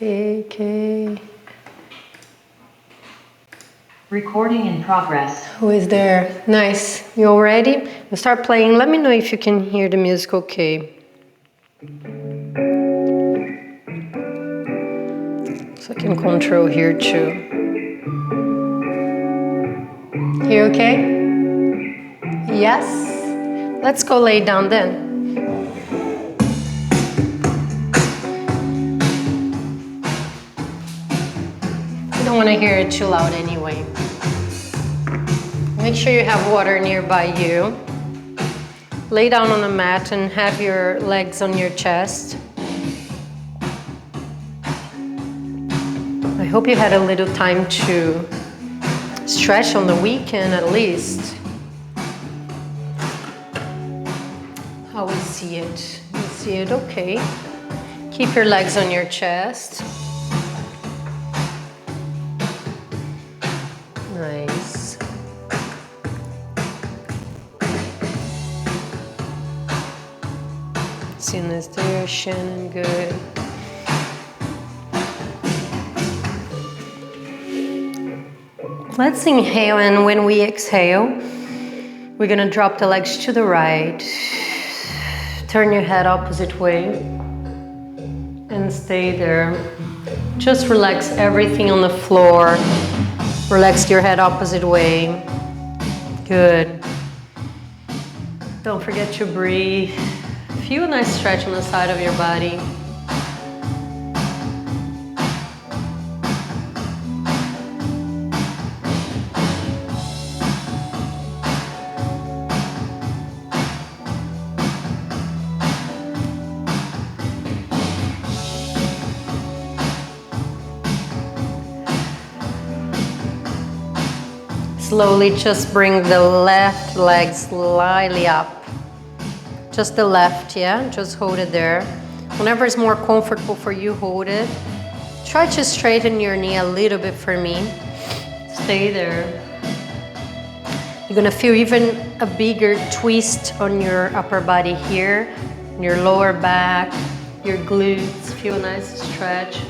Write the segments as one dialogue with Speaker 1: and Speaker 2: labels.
Speaker 1: Okay.
Speaker 2: Recording in progress.
Speaker 1: Who is there? Nice. You all ready? We'll start playing. Let me know if you can hear the music okay. So I can control here too. Here okay? Yes? Let's go lay down then. I don't want to hear it too loud anyway. Make sure you have water nearby you. Lay down on the mat and have your legs on your chest. I hope you had a little time to stretch on the weekend at least. How we see it? You see it? Okay. Keep your legs on your chest. Nice. Seeing this there, Shannon, good. Let's inhale, and when we exhale, we're gonna drop the legs to the right. Turn your head opposite way and stay there. Just relax everything on the floor. Relax your head opposite way. Good. Don't forget to breathe. Feel a nice stretch on the side of your body. Slowly just bring the left leg slightly up. Just the left, yeah? Just hold it there. Whenever it's more comfortable for you, hold it. Try to straighten your knee a little bit for me. Stay there. You're gonna feel even a bigger twist on your upper body here, your lower back, your glutes. Feel a nice stretch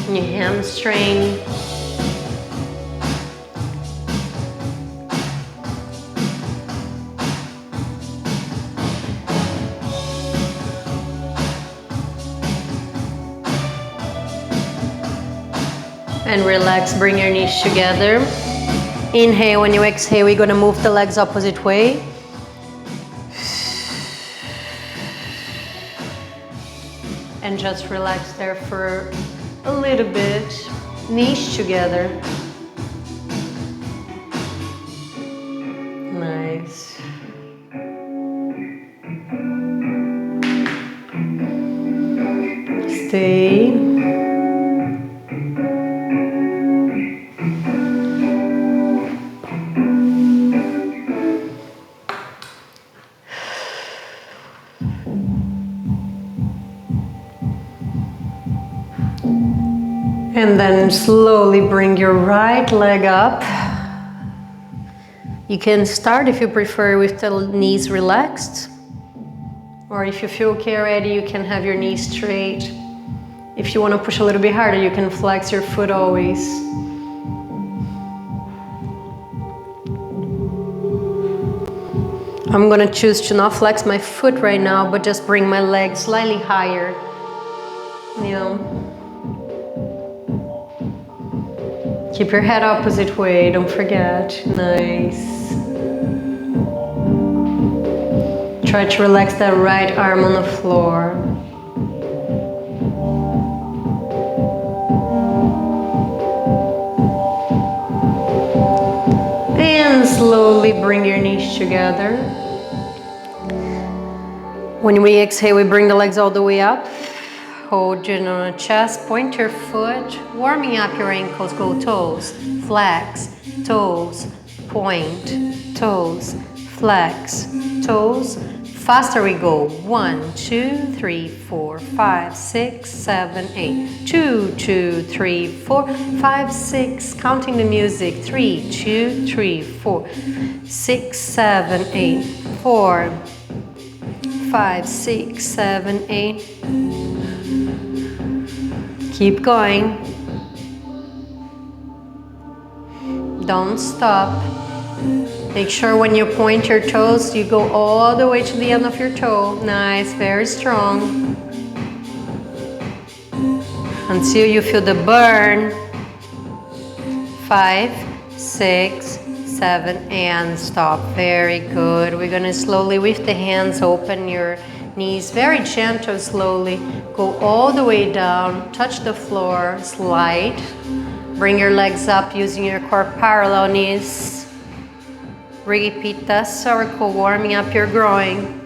Speaker 1: in your hamstring. And relax, bring your knees together. Inhale, when you exhale, we're gonna move the legs opposite way. And just relax there for a little bit. Knees together. Nice. Stay. And then slowly bring your right leg up. You can start, if you prefer, with the knees relaxed. Or if you feel okay already, you can have your knees straight. If you want to push a little bit harder, you can flex your foot always. I'm going to choose to not flex my foot right now, but just bring my leg slightly higher. You know. Keep your head opposite way, don't forget. Nice. Try to relax that right arm on the floor. And slowly bring your knees together. When we exhale, we bring the legs all the way up. Hold your on the chest, point your foot, warming up your ankles, go toes, flex, toes, point, toes, flex, toes. Faster we go. 1, 2, 3, 4, 5, 6, 7, 8. 2, 2, 3, 4, 5, 6. Counting the music. 3, 2, 3, 4, 6, 7, 8. 4, 5, 6, 7, 8. Keep going. Don't stop. Make sure when you point your toes, you go all the way to the end of your toe. Nice, very strong. Until you feel the burn. 5, 6, 7, and stop. Very good. We're gonna slowly, with the hands, open your knees very gentle, slowly. Go all the way down, touch the floor, slide. Bring your legs up using your core parallel knees. Repeat that circle, warming up your groin.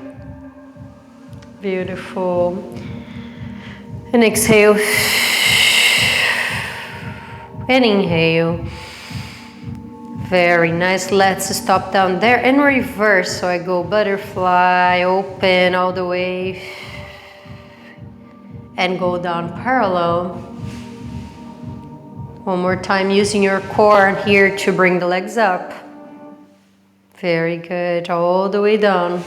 Speaker 1: Beautiful. And exhale. And inhale. Very nice. Let's stop down there and reverse. So I go butterfly, open all the way, and go down parallel. One more time, using your core here to bring the legs up. Very good. All the way down.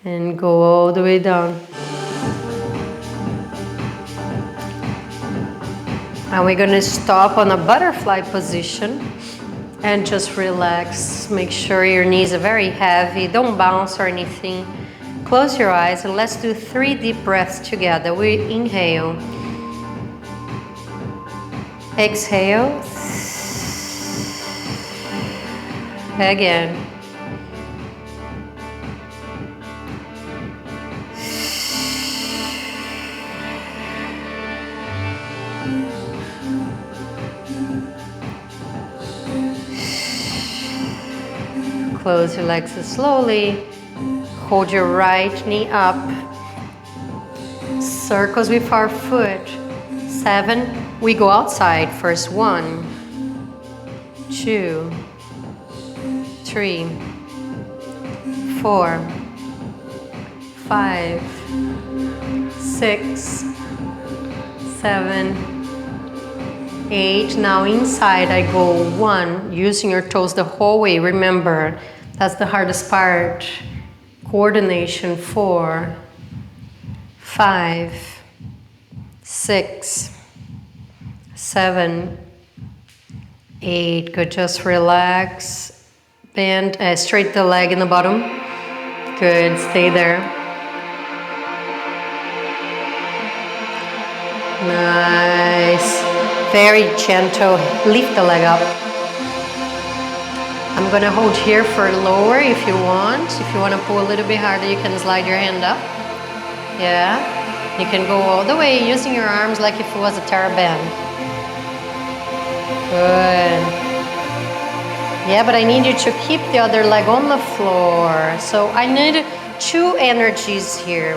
Speaker 1: And go all the way down. And we're gonna stop on a butterfly position and just relax. Make sure your knees are very heavy. Don't bounce or anything. Close your eyes and let's do 3 deep breaths together. We inhale. Exhale. Again. Close your legs slowly. Hold your right knee up. Circles with our foot. 7. We go outside. First 1, 2, 3, 4, 5, 6, 7, 8. Now inside I go 1, using your toes the whole way. Remember, that's the hardest part. Coordination. 4, 5, 6, 7, 8. Good. Just relax. Bend, straight the leg in the bottom. Good. Stay there. Nice. Very gentle. Lift the leg up. I'm gonna hold here for lower if you want. If you want to pull a little bit harder, you can slide your hand up. Yeah. You can go all the way using your arms like if it was a teraband. Good. Yeah, but I need you to keep the other leg on the floor. So I need 2 energies here.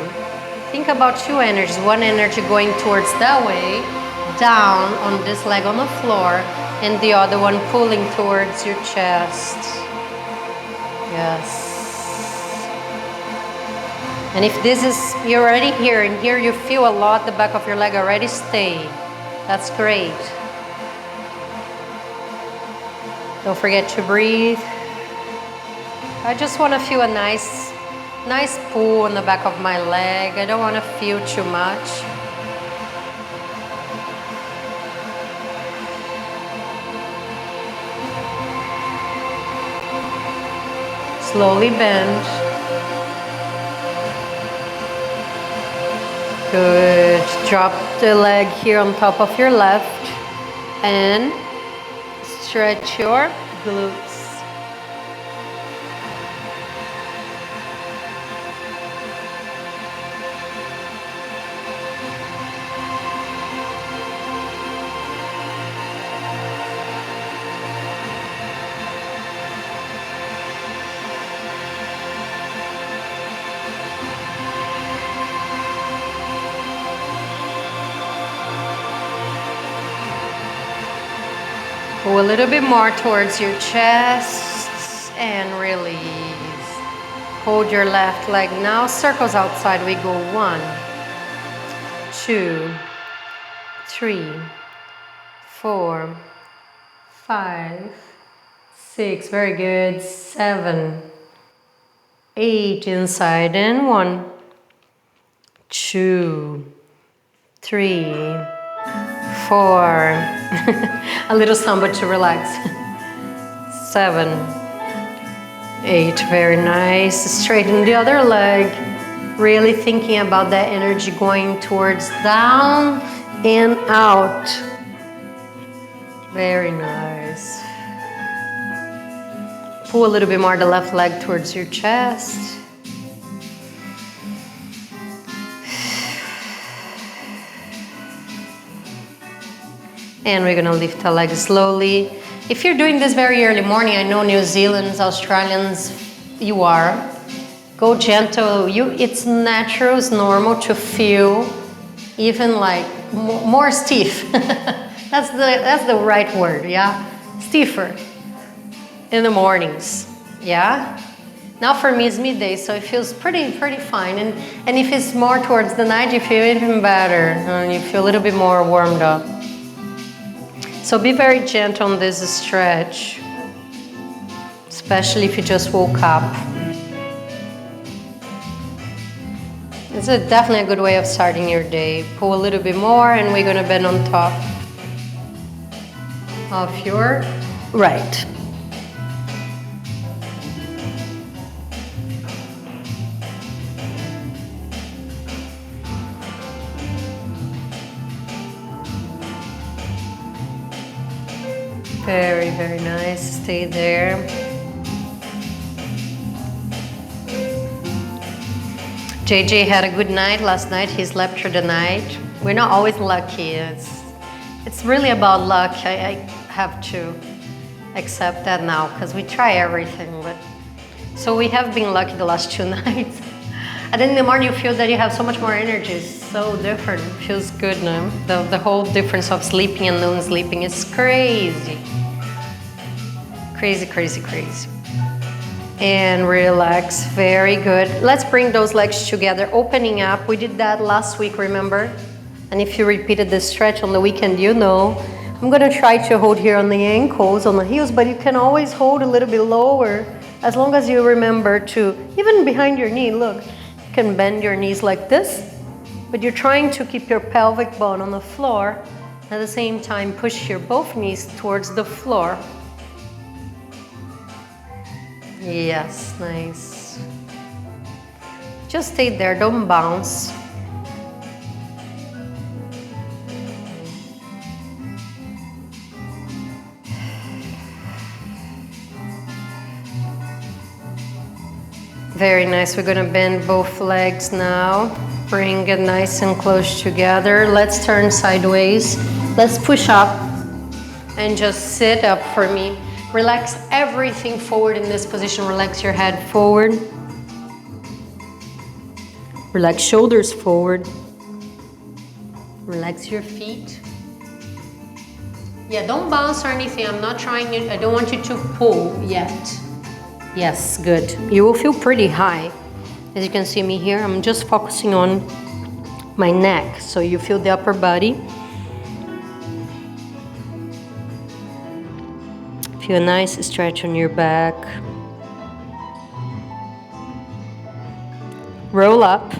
Speaker 1: Think about 2 energies. One energy going towards that way, down on this leg on the floor, and the other one pulling towards your chest. Yes. And if this is, you're already here, and here you feel a lot, the back of your leg already stay. That's great. Don't forget to breathe. I just want to feel a nice pull on the back of my leg. I don't want to feel too much. Slowly bend. Good. Drop the leg here on top of your left and stretch your glutes. Go a little bit more towards your chest and release. Hold your left leg now. Circles outside. We go 1, 2, 3, 4, 5, 6. Very good. 7, 8 inside and 1, 2, 3, 4, a little samba to relax, 7, 8, very nice. Straighten the other leg, really thinking about that energy going towards down and out. Very nice. Pull a little bit more the left leg towards your chest. And we're gonna lift the leg slowly. If you're doing this very early morning, I know New Zealanders, Australians, you are. Go gentle. It's natural, it's normal to feel even like more stiff. That's the right word, yeah? Stiffer in the mornings, yeah? Now for me it's midday, so it feels pretty fine. And if it's more towards the night, you feel even better. And you feel a little bit more warmed up. So be very gentle on this stretch, especially if you just woke up. It's definitely a good way of starting your day. Pull a little bit more and we're gonna bend on top of your right. Very, very nice. Stay there. JJ had a good night last night. He slept through the night. We're not always lucky. It's really about luck. I have to accept that now because we try everything. But so we have been lucky the last 2 nights. And then in the morning you feel that you have so much more energy. It's so different. It feels good now. The whole difference of sleeping and non-sleeping is crazy. Crazy, crazy, crazy. And relax, very good. Let's bring those legs together, opening up. We did that last week, remember? And if you repeated this stretch on the weekend, you know. I'm gonna try to hold here on the ankles, on the heels, but you can always hold a little bit lower as long as you remember to, even behind your knee, look, you can bend your knees like this, but you're trying to keep your pelvic bone on the floor. At the same time, push your both knees towards the floor. Yes, nice. Just stay there, don't bounce. Very nice. We're gonna bend both legs now. Bring it nice and close together. Let's turn sideways. Let's push up and just sit up for me. Relax everything forward in this position. Relax your head forward. Relax shoulders forward. Relax your feet. Yeah, don't bounce or anything. I'm not trying it. I don't want you to pull yet. Yes, good. You will feel pretty high. As you can see me here, I'm just focusing on my neck. So you feel the upper body. Feel a nice stretch on your back. Roll up.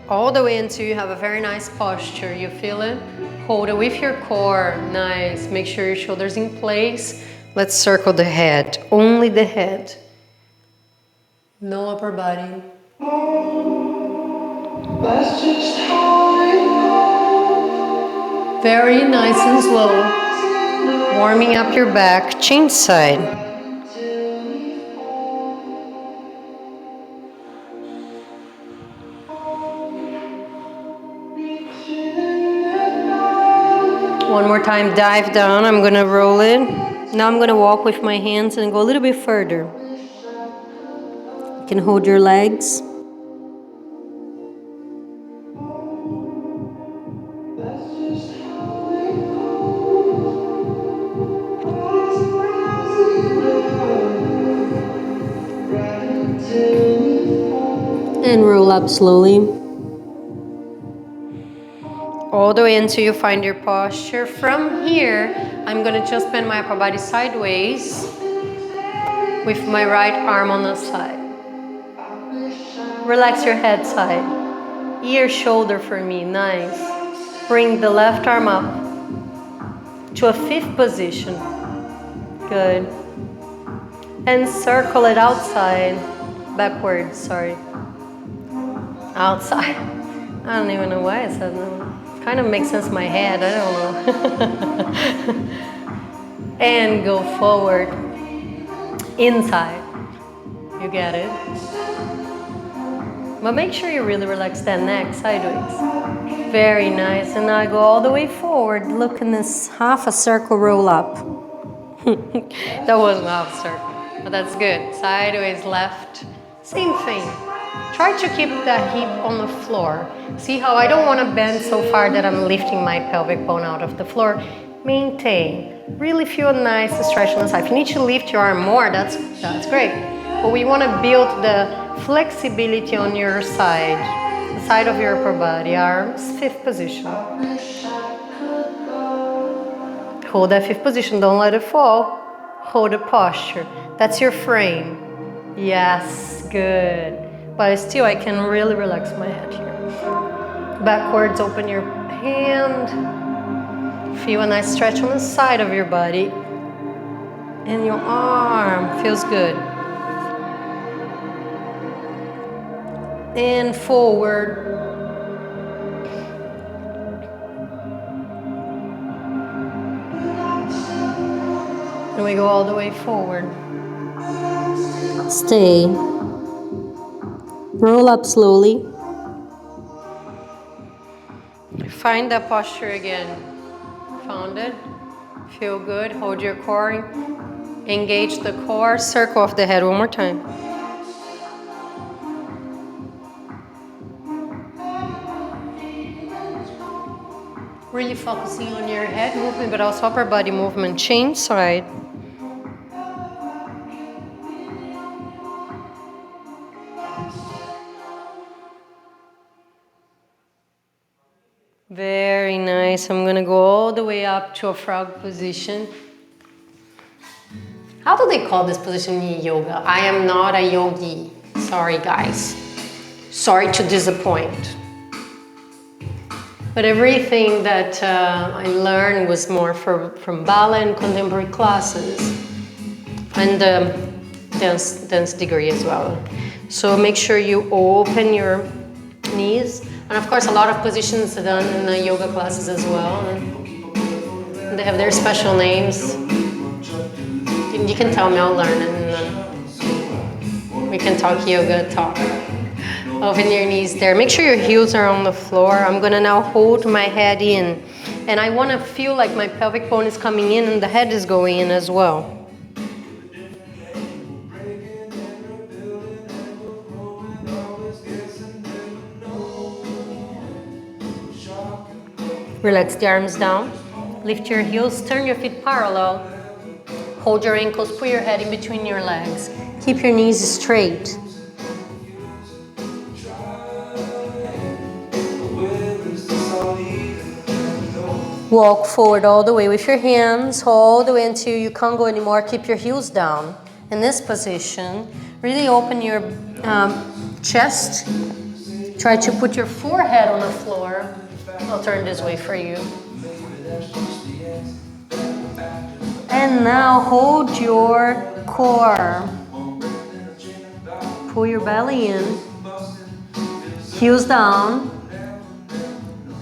Speaker 1: All the way until you have a very nice posture. You feel it? Hold it with your core. Nice. Make sure your shoulders in place. Let's circle the head. Only the head. No upper body. Very nice and slow. Warming up your back, change side. One more time, dive down. I'm gonna roll it. Now I'm gonna walk with my hands and go a little bit further. You can hold your legs. And roll up slowly. All the way until you find your posture. From here, I'm gonna just bend my upper body sideways with my right arm on the side. Relax your head side. Ear, shoulder for me, nice. Bring the left arm up to a 5th position. Good. And circle it outside. Backwards, sorry. Outside. I don't even know why I said that. Kind of makes sense in my head, I don't know. And go forward. Inside. You get it? But make sure you really relax that neck sideways. Very nice. And now I go all the way forward. Look in this half a circle roll up. That wasn't half a circle, but that's good. Sideways, left. Same thing. Try to keep that hip on the floor. See how I don't want to bend so far that I'm lifting my pelvic bone out of the floor. Maintain. Really feel a nice stretch on the side. If you need to lift your arm more, that's great. But we want to build the flexibility on your side, the side of your upper body, arms, 5th position. Hold that 5th position, don't let it fall. Hold the posture. That's your frame. Yes, good. But still, I can really relax my head here. Backwards, open your hand. Feel a nice stretch on the side of your body. And your arm feels good. And forward. And we go all the way forward. Stay. Roll up slowly. Find that posture again. Found it. Feel good. Hold your core. Engage the core. Circle off the head one more time. Really focusing on your head movement, but also upper body movement. Change side. Very nice. I'm gonna go all the way up to a frog position. How do they call this position in yoga? I am not a yogi. Sorry, guys. Sorry to disappoint. But everything that I learned was more from ballet and contemporary classes, and dance degree as well. So make sure you open your knees, and of course a lot of positions are done in the yoga classes as well. And they have their special names. You can tell me, I'll learn, and we can talk yoga talk. Open your knees there. Make sure your heels are on the floor. I'm gonna now hold my head in. And I wanna feel like my pelvic bone is coming in and the head is going in as well. Relax the arms down. Lift your heels, turn your feet parallel. Hold your ankles, put your head in between your legs. Keep your knees straight. Walk forward all the way with your hands, all the way until you can't go anymore. Keep your heels down. In this position, really open your chest. Try to put your forehead on the floor. I'll turn this way for you. And now hold your core. Pull your belly in. Heels down.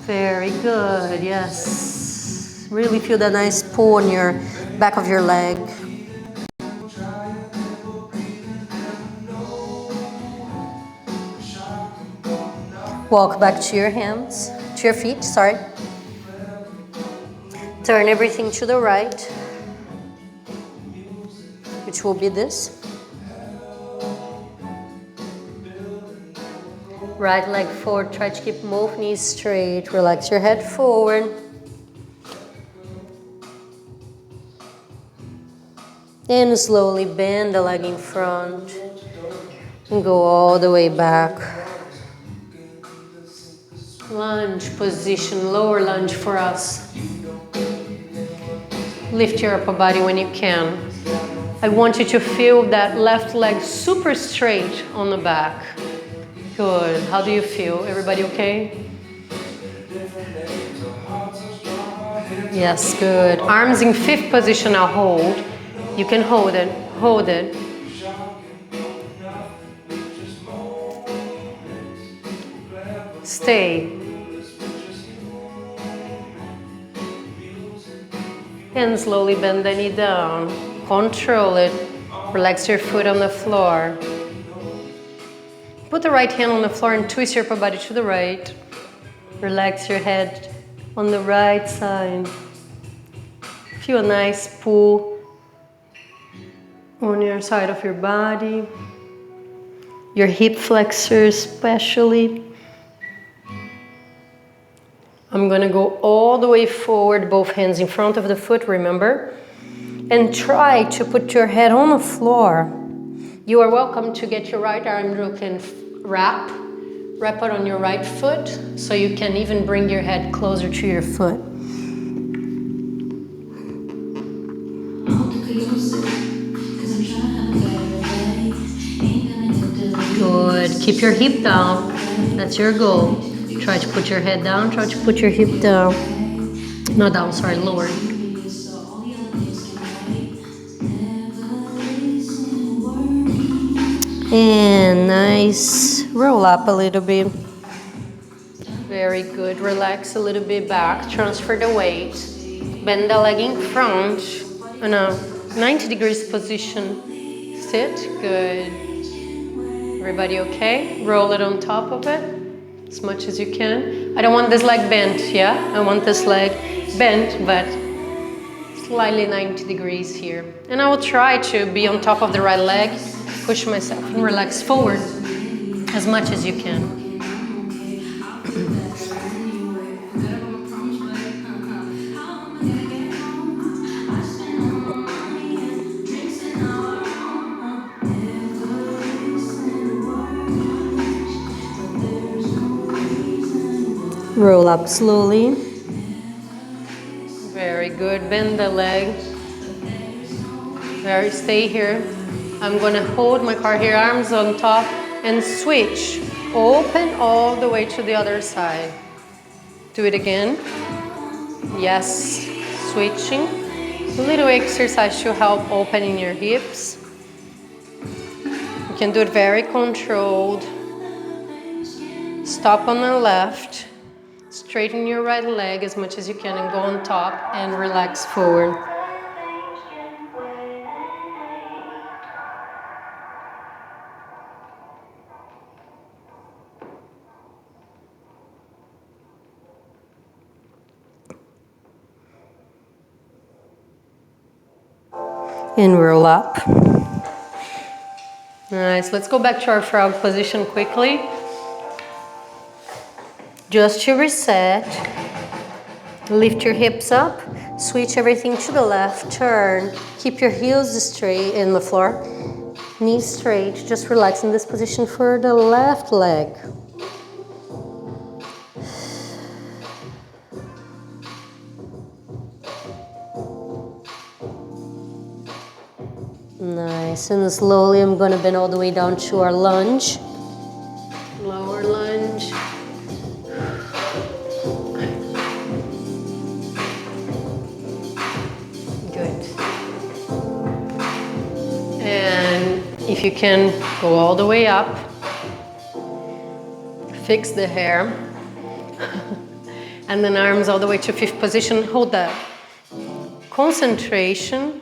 Speaker 1: Very good, yes. Really feel that nice pull on your back of your leg. Walk back to your hands, to your feet, sorry. Turn everything to the right, which will be this. Right leg forward, try to keep both knees straight. Relax your head forward. And slowly bend the leg in front. And go all the way back. Lunge position, lower lunge for us. Lift your upper body when you can. I want you to feel that left leg super straight on the back. Good. How do you feel? Everybody okay? Yes, good. Arms in fifth position now, hold. You can hold it, hold it. Stay. And slowly bend the knee down. Control it. Relax your foot on the floor. Put the right hand on the floor and twist your upper body to the right. Relax your head on the right side. Feel a nice pull on your side of your body. Your hip flexors especially. I'm gonna go all the way forward, both hands in front of the foot, remember? And try to put your head on the floor. You are welcome to get your right arm, you can wrap it on your right foot, so you can even bring your head closer to your foot. Good, keep your hip down, that's your goal. Try to put your head down, try to put your hip down. No, down, sorry, lower. And nice, roll up a little bit. Very good, relax a little bit back, transfer the weight. Bend the leg in front, in a 90 degrees position. Sit, good. Everybody okay? Roll it on top of it, as much as you can. I don't want this leg bent, yeah? I want this leg bent, but slightly 90 degrees here. And I will try to be on top of the right leg, push myself and relax forward as much as you can. Roll up slowly. Very good. Bend the leg. Very, stay here. I'm gonna hold my car here, arms on top, and switch. Open all the way to the other side. Do it again. Yes, switching. A little exercise to help opening your hips. You can do it very controlled. Stop on the left. Straighten your right leg as much as you can and go on top and relax forward. And roll up. Nice, let's go back to our frog position quickly. Just to reset, lift your hips up, switch everything to the left, turn, keep your heels straight in the floor, knees straight, just relax in this position for the left leg. Nice, and slowly I'm gonna bend all the way down to our lunge. Lower lunge. If you can, go all the way up, fix the hair, and then arms all the way to fifth position, hold that. Concentration,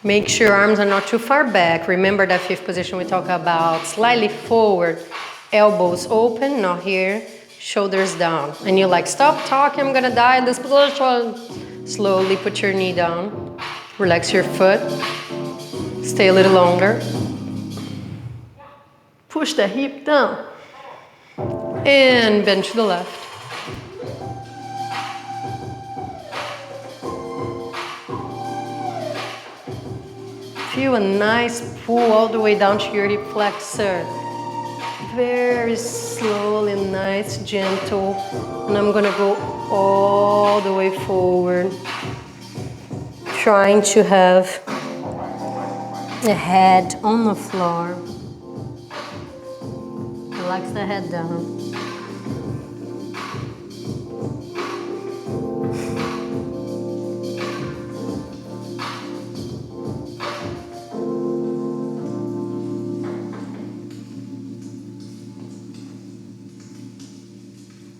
Speaker 1: make sure arms are not too far back. Remember that fifth position we talk about, slightly forward, elbows open, not here, shoulders down. And you're like, stop talking, I'm gonna die in this position. Slowly put your knee down, relax your foot, stay a little longer. Push the hip down and bend to the left. Feel a nice pull all the way down to your hip flexor. Very slowly, nice, gentle. And I'm gonna go all the way forward. Trying to have the head on the floor. relax the head down.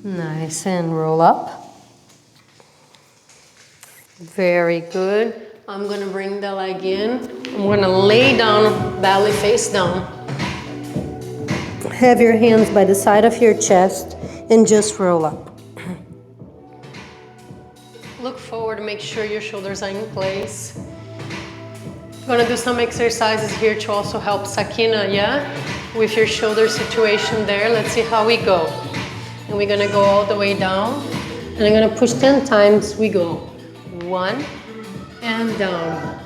Speaker 1: Nice, and roll up. Very good. I'm gonna bring the leg in. I'm gonna lay down, belly face down. Have your hands by the side of your chest and just roll up. Look forward, make sure your shoulders are in place. I'm gonna do some exercises here to also help Sakina, yeah? With your shoulder situation there. Let's see how we go. And we're gonna go all the way down. And I'm gonna push 10 times, we go. 1, and down.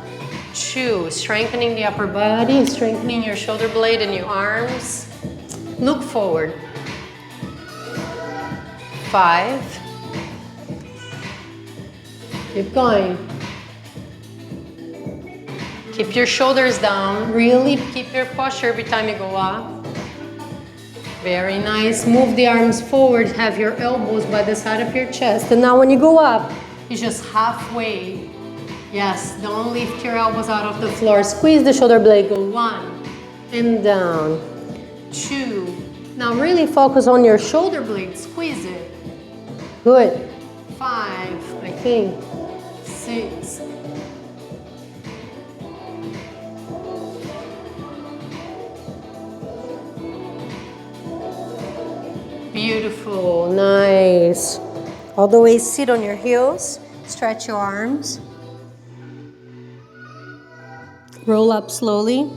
Speaker 1: 2, strengthening the upper body, strengthening your shoulder blade and your arms. Look forward. 5. Keep going. Keep your shoulders down. Really keep your posture every time you go up. Very nice. Move the arms forward. Have your elbows by the side of your chest. And now when you go up, it's just halfway. Yes, don't lift your elbows out of the floor. Squeeze the shoulder blade. Go 1 and down. 2. Now really focus on your shoulder blade. Squeeze it. Good. 5, I think. 6. Beautiful. Nice. All the way, sit on your heels. Stretch your arms. Roll up slowly.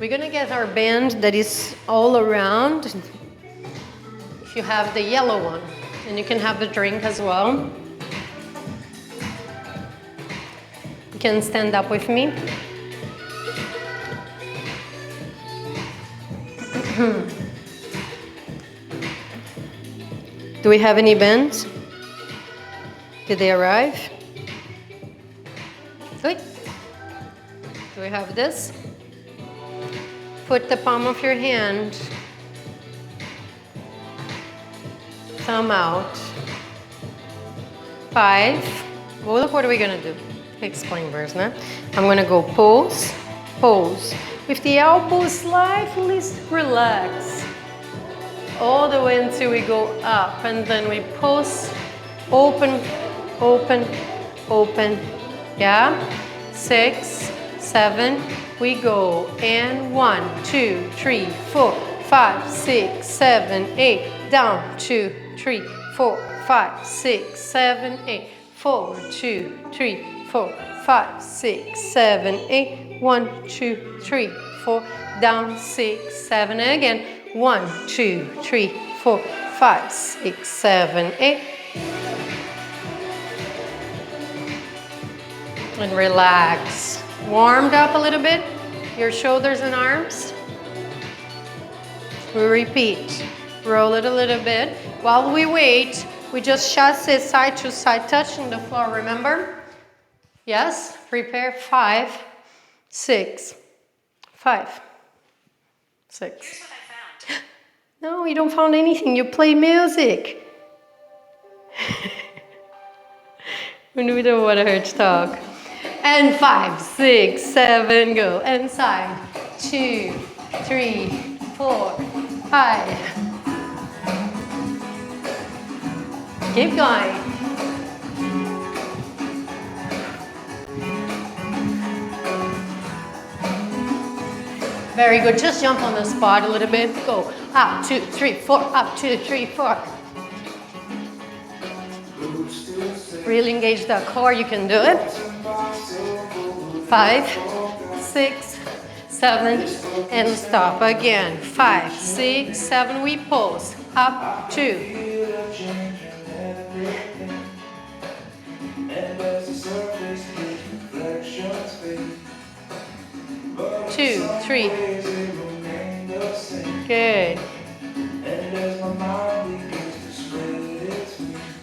Speaker 1: We're gonna get our band that is all around. If you have the yellow one, and you can have the drink as well. You can stand up with me. Do we have any bands? Did they arrive? Good. Do we have this? Put the palm of your hand, thumb out. 5. Well, look, what are we gonna do? Explain first, né? I'm gonna go pose, pose. With the elbows slightly relax. All the way until we go up, and then we pose, open, open, open. Yeah? 6, 7, we go. And 1, 2, 3, 4, 5, 6, 7, 8. Down, 2, 3, 4, 5, 6, 7, 8. 4, 2, 3, 4, 5, 6, 7, 8. 1, 2, 3, 4. Down, 6, 7. And again. 1, 2, 3, 4, 5, 6, 7, 8. And relax. Warmed up a little bit, your shoulders and arms. We repeat. Roll it a little bit. While we wait, we just chasse side to side, touching the floor, remember? Yes? Prepare. 5, 6, 5, 6. No, you don't found anything. You play music. We don't want to hear you talk. And 5, 6, 7, go. And side. 2, 3, 4, 5. Keep going. Very good. Just jump on the spot a little bit. Go. Up, 2, 3, 4. Up, 2, 3, 4. Really engage the core. You can do it. 5, 6, 7, and stop again. 5, 6, 7. We pause. Up, 2. 2, 3. Good.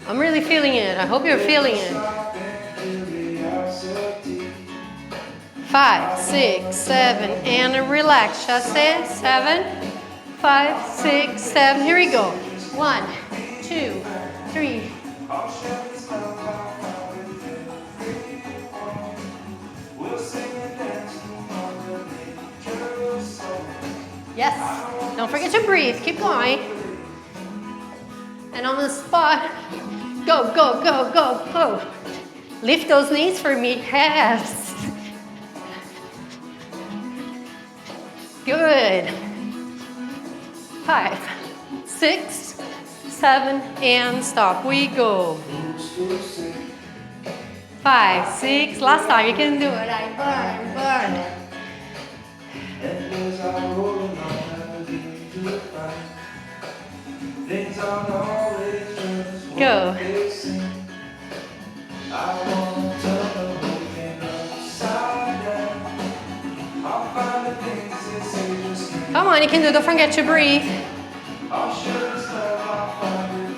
Speaker 1: I'm really feeling it. I hope you're feeling it. 5, 6, 7, and relax. Chasse. 7, 5, 6, 7. Here we go. 1, 2, 3. Yes. Don't forget to breathe. Keep going. And on the spot, go, go, go, go, go. Lift those knees for me. Yes. Good. 5, 6, 7, and stop. We go. 5, 6. Last time. You can do it. I burn. Go. Come on, you can do it. Don't forget to breathe.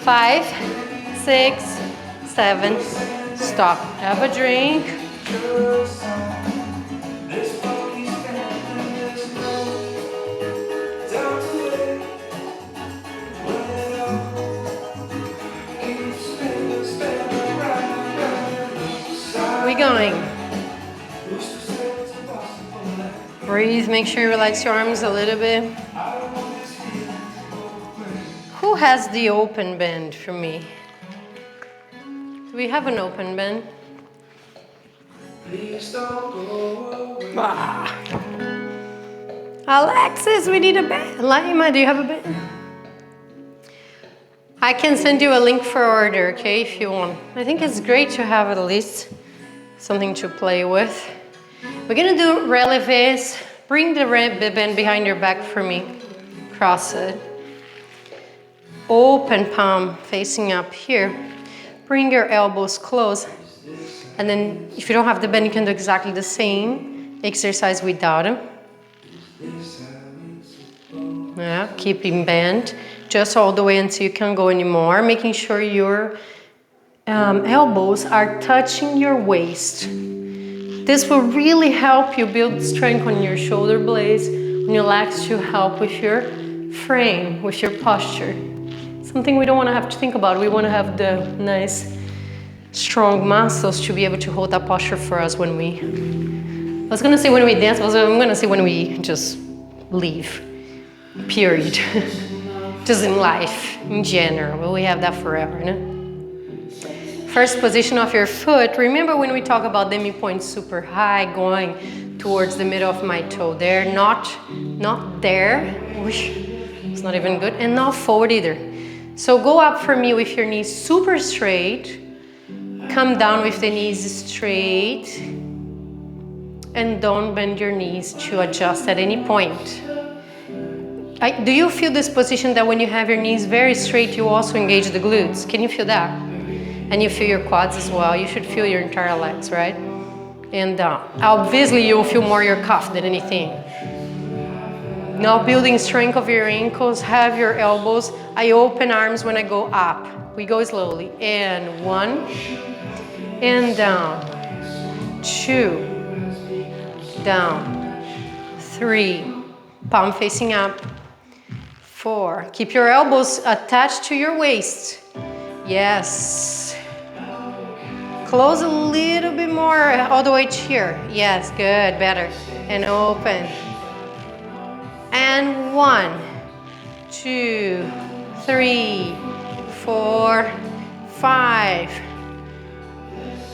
Speaker 1: 5, 6, 7. Stop. Have a drink. We're going. Breathe. Make sure you relax your arms a little bit. Who has the open bend for me? Do we have an open bend? Ah. Alexis, we need a bend. Laima, do you have a bend? I can send you a link for order, okay, if you want. I think it's great to have at least something to play with. We're gonna do releves. Bring the band behind your back for me. Cross it. Open palm facing up here. Bring your elbows close. And then if you don't have the bend, you can do exactly the same exercise without them. Yeah, keeping bent. Just all the way until you can't go anymore. Making sure your elbows are touching your waist. This will really help you build strength on your shoulder blades, on your legs, to help with your frame, with your posture. Something we don't want to have to think about. We want to have the nice, strong muscles to be able to hold that posture for us when we... I was going to say when we dance, but I'm going to say when we just leave. Period. Just in life, in general. But we have that forever, no? First position of your foot. Remember when we talk about demi-point super high, going towards the middle of my toe there, not there, it's not even good, and not forward either. So go up for me with your knees super straight, come down with the knees straight, and don't bend your knees to adjust at any point. Do you feel this position that when you have your knees very straight, you also engage the glutes? Can you feel that? And you feel your quads as well. You should feel your entire legs, right? And obviously you'll feel more your calf than anything. Now building strength of your ankles, have your elbows. I open arms when I go up. We go slowly. And 1, and down. 2, down. 3, palm facing up. 4, keep your elbows attached to your waist. Yes. Close a little bit more, all the way to here. Yes, good, better. And open. And 1, 2, 3, 4, 5,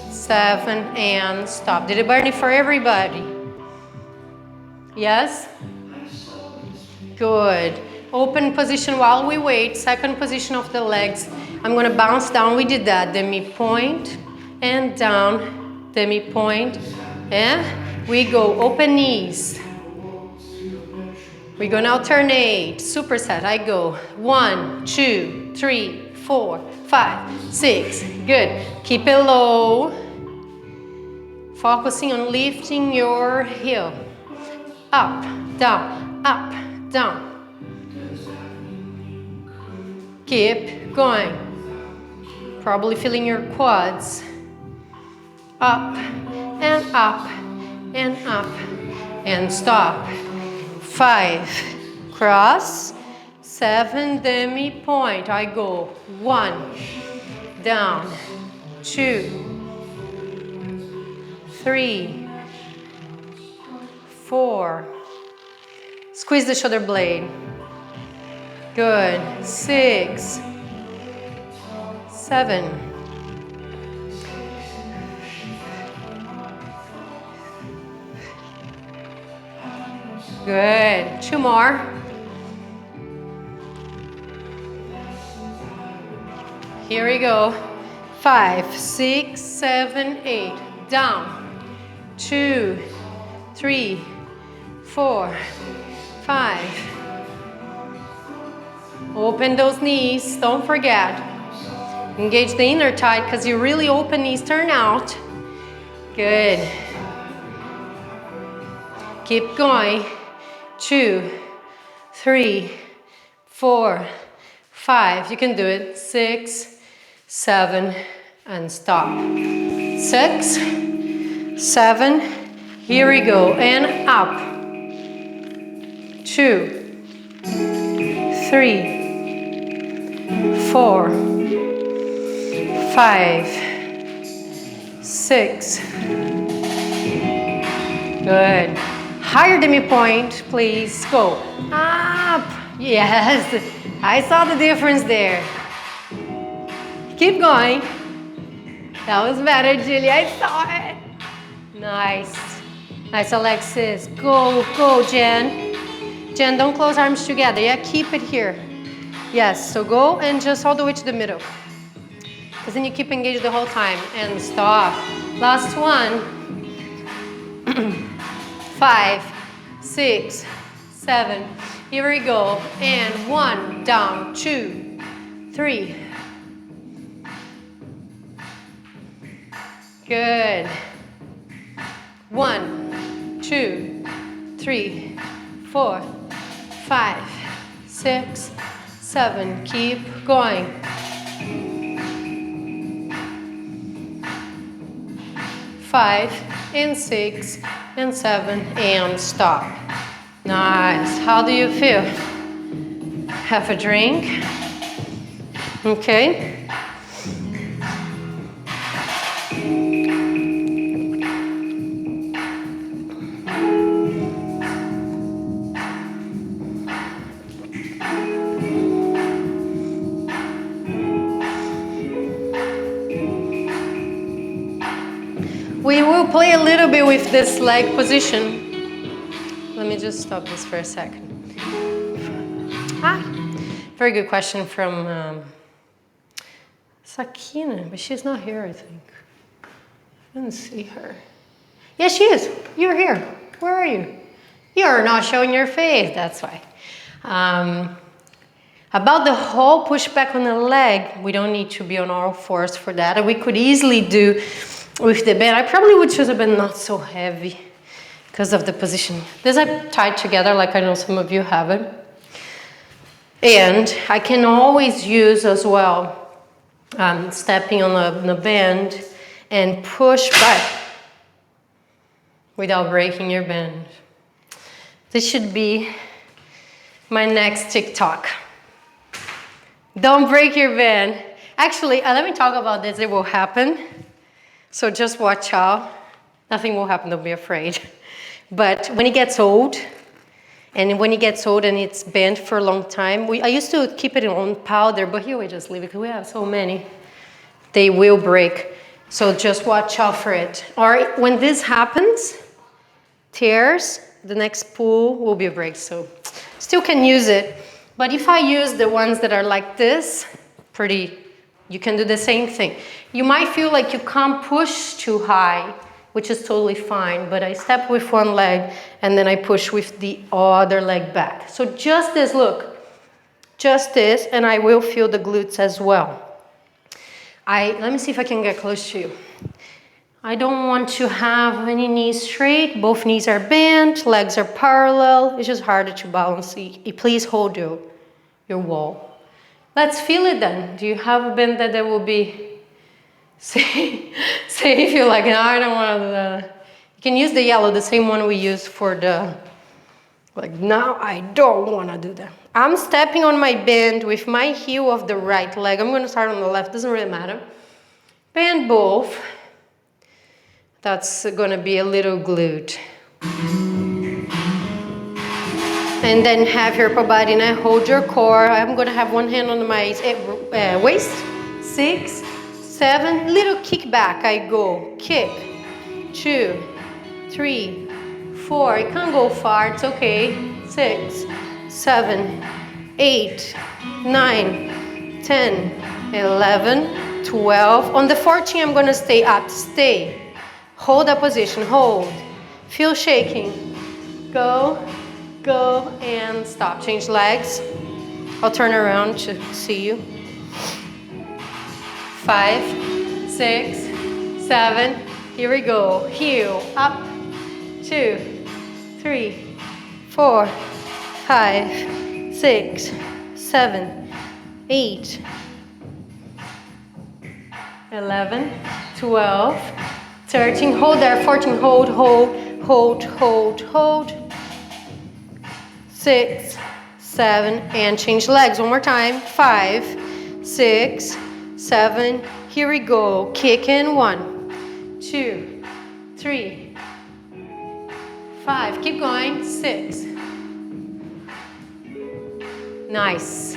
Speaker 1: 7, and stop. Did it burn it for everybody? Yes? Good. Open position while we wait. Second position of the legs. I'm gonna bounce down. We did that. Demi-point and down. Demi-point. And we go. Open knees. We're gonna alternate. Superset. I go 1, 2, 3, 4, 5, 6. Good. Keep it low. Focusing on lifting your heel. Up, down, up, down. Keep going. Probably feeling your quads. Up and up and up and stop. 5. Cross 7 demi-point. I go 1, down, 2, 3, 4. Squeeze the shoulder blade. Good. 6, 7. Good. 2 more. Here we go. 5, 6, 7, 8. Down. 2, 3, 4, 5. Open those knees. Don't forget. Engage the inner thigh because you really open knees. Turn out. Good. Keep going. 2, 3, 4, 5. You can do it. 6, 7, and stop. 6, 7. Here we go. And up. 2, 3, 4, 5, 6. Good. Higher demi-point, please. Go. Up. Yes. I saw the difference there. Keep going. That was better, Julie. I saw it. Nice. Nice, Alexis. Go, go, Jen. Jen, don't close arms together. Yeah, keep it here. Yes, so go and just all the way to the middle. Because then you keep engaged the whole time. And stop. Last one. 5, 6, 7. Here we go. And 1, down, 2, 3. Good. 1, 2, 3, 4, 5, 6, 7. Keep going. 5 and 6 and 7 and stop. Nice. How do you feel? Have a drink. Okay. We will play a little bit with this leg position. Let me just stop this for a second. Very good question from Sakina, but she's not here, I think. I didn't see her. Yes, she is. You're here. Where are you? You're not showing your face, that's why. About the whole pushback on the leg, we don't need to be on all fours for that. We could easily do with the band. I probably would choose a band not so heavy because of the position. These are tied together like I know some of you have it. And I can always use as well stepping on the band and push back without breaking your band. This should be my next TikTok. Don't break your band. Actually, let me talk about this. It will happen. So just watch out. Nothing will happen, don't be afraid. But when it gets old, and it's bent for a long time, I used to keep it on powder, but here we just leave it because we have so many. They will break. So just watch out for it. Or when this happens, tears, the next pull will be a break. So still can use it. But if I use the ones that are like this, you can do the same thing. You might feel like you can't push too high, which is totally fine, but I step with one leg and then I push with the other leg back. So just this, look, just this, and I will feel the glutes as well. Let me see if I can get close to you. I don't want to have any knees straight, both knees are bent, legs are parallel, it's just harder to balance. Please hold your wall. Let's feel it then. Do you have a bend that will be say if you're like, no, I don't want to do that. You can use the yellow, the same one we used for the, like, now I don't want to do that. I'm stepping on my bend with my heel of the right leg. I'm gonna start on the left, doesn't really matter. Bend both. That's gonna be a little glute. And then have your upper body now, hold your core. I'm gonna have one hand on my waist. 6, 7, little kick back, I go. Kick, 2, 3, 4, it can't go far, it's okay. 6, 7, 8, 9, 10, 11, 12. On the 14, I'm gonna stay up, stay. Hold that position, hold. Feel shaking. Go, go, and stop. Change legs. I'll turn around to see you. 5, 6, 7. Here we go. Heel, up. 2, 3, 4, 5, 6, 7, 8, 11, 12, 13. Hold there. 14. Hold, hold, hold, hold, hold. 6, 7, and change legs one more time. 5, 6, 7. Here we go. Kick in. 1, 2, 3, 5. Keep going. 6. Nice.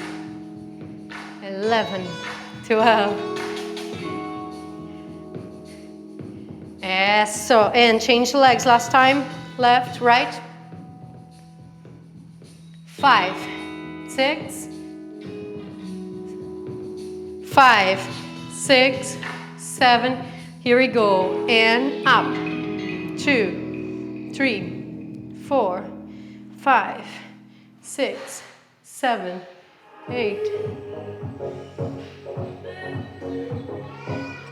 Speaker 1: 11, 12. Yes. So, and change legs. Last time. Left, right. 5, 6, 5, 6, 7. Here we go. And up. 2, 3, 4, 5, 6, 7, 8.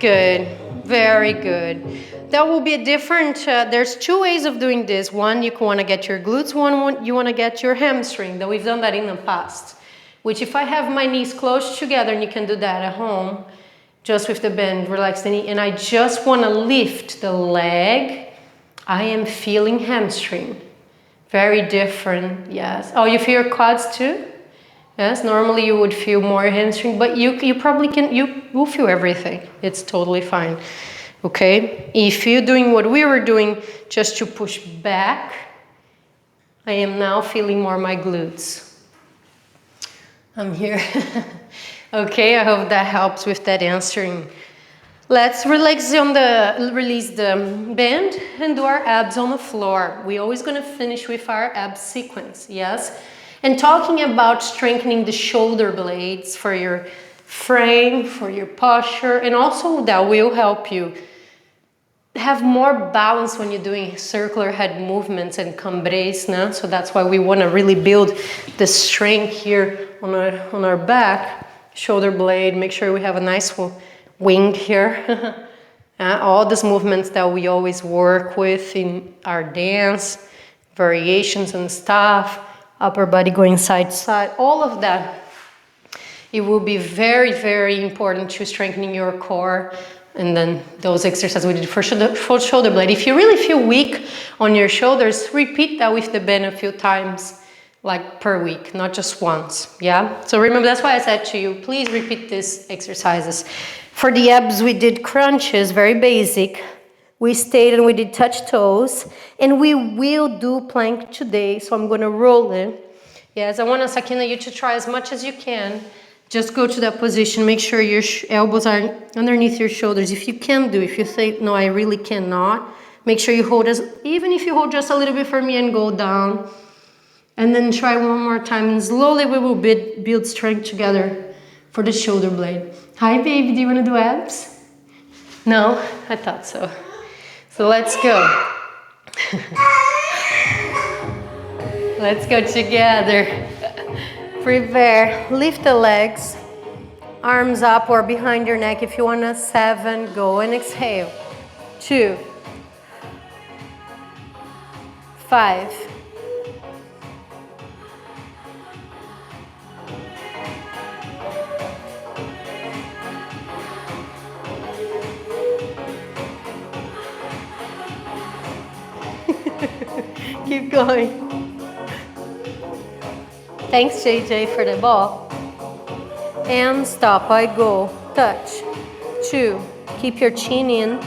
Speaker 1: Good. Very good. That will be a different, there's two ways of doing this. One, you want to get your glutes. One, you want to get your hamstring. That we've done that in the past. Which if I have my knees close together, and you can do that at home, just with the bend, relax the knee, and I just want to lift the leg, I am feeling hamstring. Very different, yes. Oh, you feel your quads too? Yes, normally you would feel more hamstring, but you probably can, you will feel everything. It's totally fine, okay? If you're doing what we were doing just to push back, I am now feeling more my glutes. I'm here. Okay, I hope that helps with that answering. Let's release the bend and do our abs on the floor. We're always gonna finish with our abs sequence, yes? And talking about strengthening the shoulder blades for your frame, for your posture, and also that will help you have more balance when you're doing circular head movements and cambres, no? So that's why we want to really build the strength here on our back, shoulder blade, make sure we have a nice wing here. All these movements that we always work with in our dance, variations and stuff, upper body going side to side, all of that. It will be very, very important to strengthening your core. And then those exercises we did for shoulder blade. If you really feel weak on your shoulders, repeat that with the bend a few times, like per week, not just once, yeah? So remember, that's why I said to you, please repeat these exercises. For the abs, we did crunches, very basic. We stayed and we did touch toes, and we will do plank today, so I'm gonna roll it. Yes, I want Sakina, you to try as much as you can. Just go to that position, make sure your elbows are underneath your shoulders. If you can do, if you think, no, I really cannot, make sure you hold even if you hold just a little bit for me and go down. And then try one more time, and slowly we will build strength together for the shoulder blade. Hi, baby, do you wanna do abs? No? I thought so. So let's go. Let's go together. Prepare. Lift the legs. Arms up or behind your neck. If you want to 7, go and exhale. 2, 5. Keep going. Thanks, JJ, for the ball. And stop. I go. Touch. 2. Keep your chin in.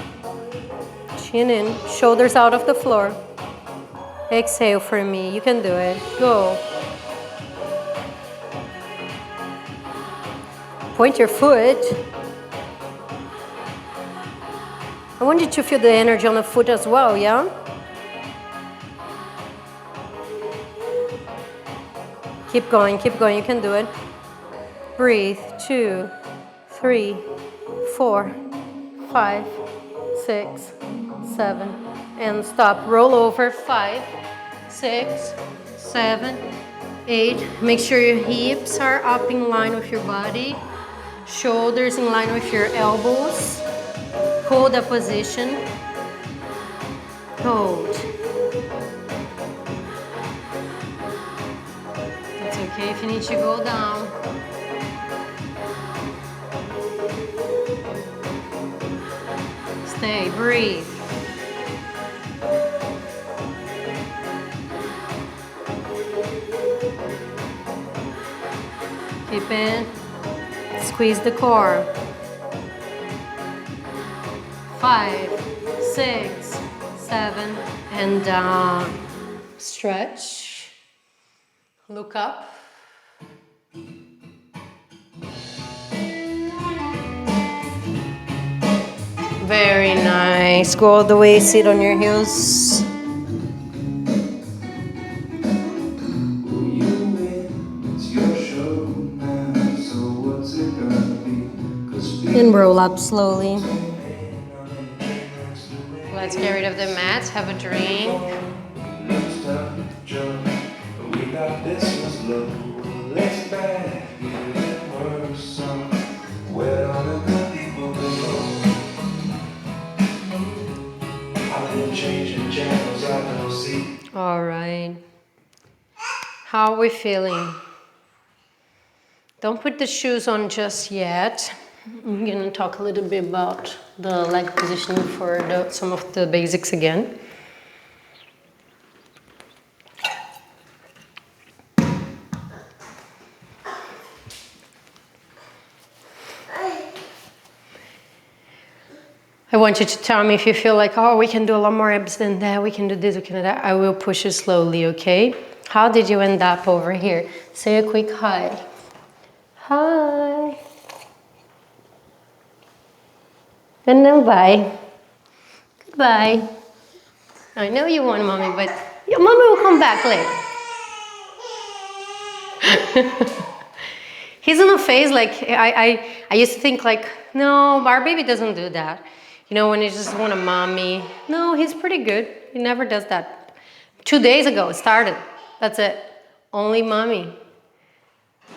Speaker 1: Chin in. Shoulders out of the floor. Exhale for me. You can do it. Go. Point your foot. I want you to feel the energy on the foot as well, yeah? Keep going, you can do it. Breathe. 2, 3, 4, 5, 6, 7, and stop. Roll over. 5, 6, 7, 8. Make sure your hips are up in line with your body. Shoulders in line with your elbows. Hold the position. Hold. It's okay if you need to go down. Stay, breathe. Keep it. Squeeze the core. 5, 6, 7, and down. Stretch. Look up. Very nice. Go all the way, sit on your heels. And roll up slowly. Let's get rid of the mats, have a drink. All right. How are we feeling? Don't put the shoes on just yet. I'm going to talk a little bit about the leg positioning for some of the basics again. I want you to tell me if you feel like, oh, we can do a lot more abs than that, we can do this, we can do that. I will push you slowly, okay? How did you end up over here? Say a quick hi. Hi. And then bye. Goodbye. I know you want mommy, but your mommy will come back later. He's in a phase like, I used to think like, no, our baby doesn't do that. You know, when he just want a mommy. No, he's pretty good. He never does that. 2 days ago, it started. That's it. Only mommy.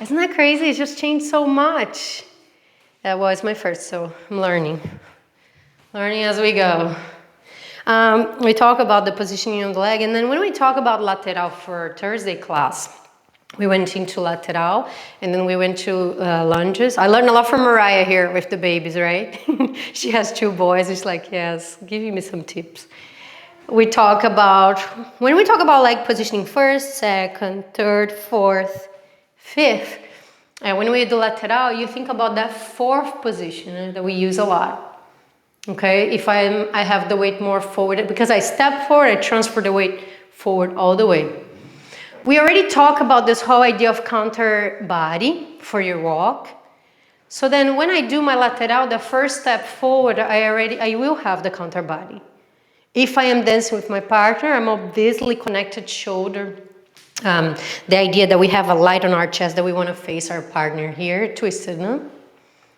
Speaker 1: Isn't that crazy? It's just changed so much. That was my first, so I'm learning. Learning as we go. We talk about the positioning of the leg, and then when we talk about lateral for Thursday class, we went into lateral, and then we went to lunges. I learned a lot from Mariah here with the babies, right? She has 2 boys. It's like, yes, give me some tips. We talk about, when we talk about leg positioning, first, second, third, fourth, fifth, and when we do lateral, you think about that 4th position that we use a lot. Okay, if I have the weight more forward, because I step forward, I transfer the weight forward all the way. We already talked about this whole idea of counter body for your walk. So then when I do my lateral, the first step forward, I will have the counter body. If I am dancing with my partner, I'm obviously connected shoulder. The idea that we have a light on our chest, that we want to face our partner here, twisted, no?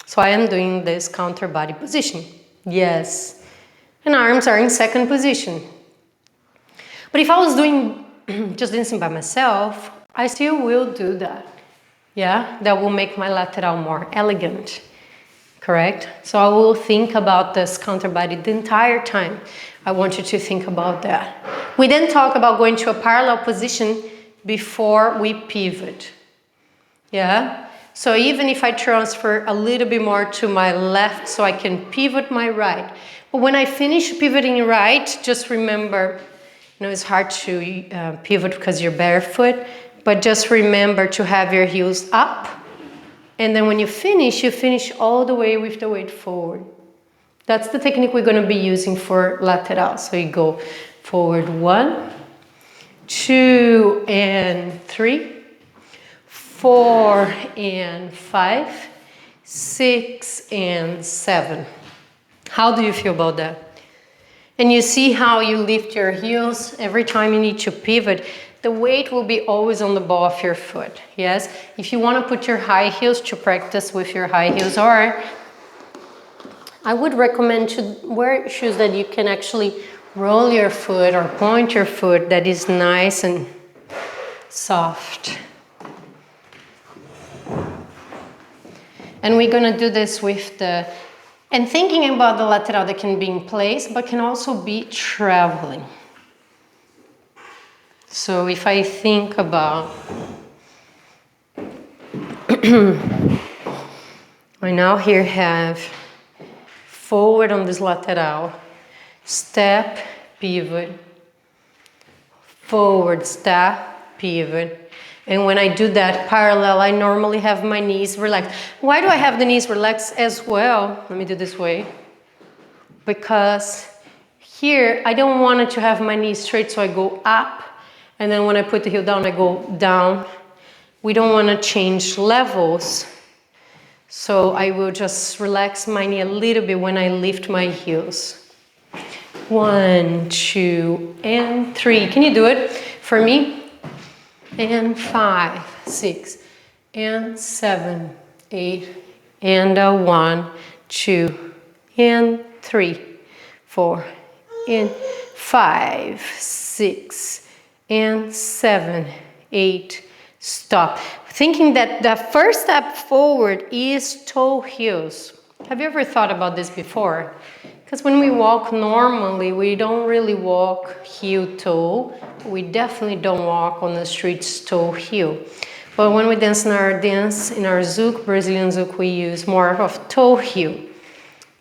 Speaker 1: So I am doing this counter body position. Yes. And arms are in second position. But if I was doing just dancing by myself, I still will do that. Yeah, that will make my lateral more elegant, correct? So I will think about this counter body the entire time. I want you to think about that. We then talk about going to a parallel position before we pivot. Yeah, so even if I transfer a little bit more to my left so I can pivot my right. But when I finish pivoting right, just remember, you know, it's hard to pivot because you're barefoot. but just remember to have your heels up. And then when you finish all the way with the weight forward. That's the technique we're gonna be using for lateral. So you go forward 1, 2 and 3, 4 and 5, 6 and 7. How do you feel about that? And you see how you lift your heels every time you need to pivot. The weight will be always on the ball of your foot, yes? If you want to put your high heels to practice with your high heels, or I would recommend to wear shoes that you can actually roll your foot or point your foot that is nice and soft. And we're gonna do this with the, and thinking about the lateral that can be in place, but can also be traveling. So if I think about, I now here have forward on this lateral, step, pivot, forward, step, pivot. And when I do that parallel, I normally have my knees relaxed. Why do I have the knees relaxed as well? Let me do this way. Because here, I don't want it to have my knees straight, so I go up. And then when I put the heel down, I go down. We don't want to change levels. So I will just relax my knee a little bit when I lift my heels. 1, 2, and 3. Can you do it for me? And 5, 6, and 7, 8, and 1, 2, and 3, 4, and 5, 6, and 7, 8, stop. Thinking that the first step forward is toe heels. Have you ever thought about this before? Because when we walk normally, we don't really walk heel toe. We definitely don't walk on the streets toe heel. But when we dance in our Zouk, Brazilian Zouk, we use more of toe heel.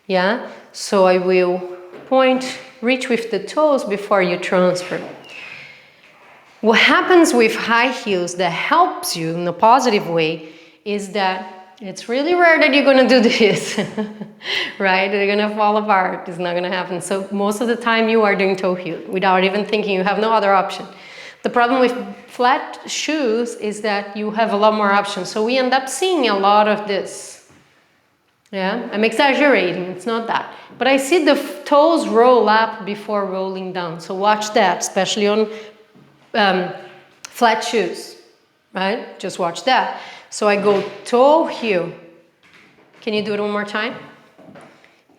Speaker 1: Yeah? So I will point, reach with the toes before you transfer. What happens with high heels that helps you in a positive way is that it's really rare that you're gonna do this, right? They're gonna fall apart, it's not gonna happen. So most of the time you are doing toe heel without even thinking, you have no other option. The problem with flat shoes is that you have a lot more options. So we end up seeing a lot of this. Yeah, I'm exaggerating, it's not that. But I see the toes roll up before rolling down. So watch that, especially on flat shoes, right? Just watch that. So I go toe heel. Can you do it one more time?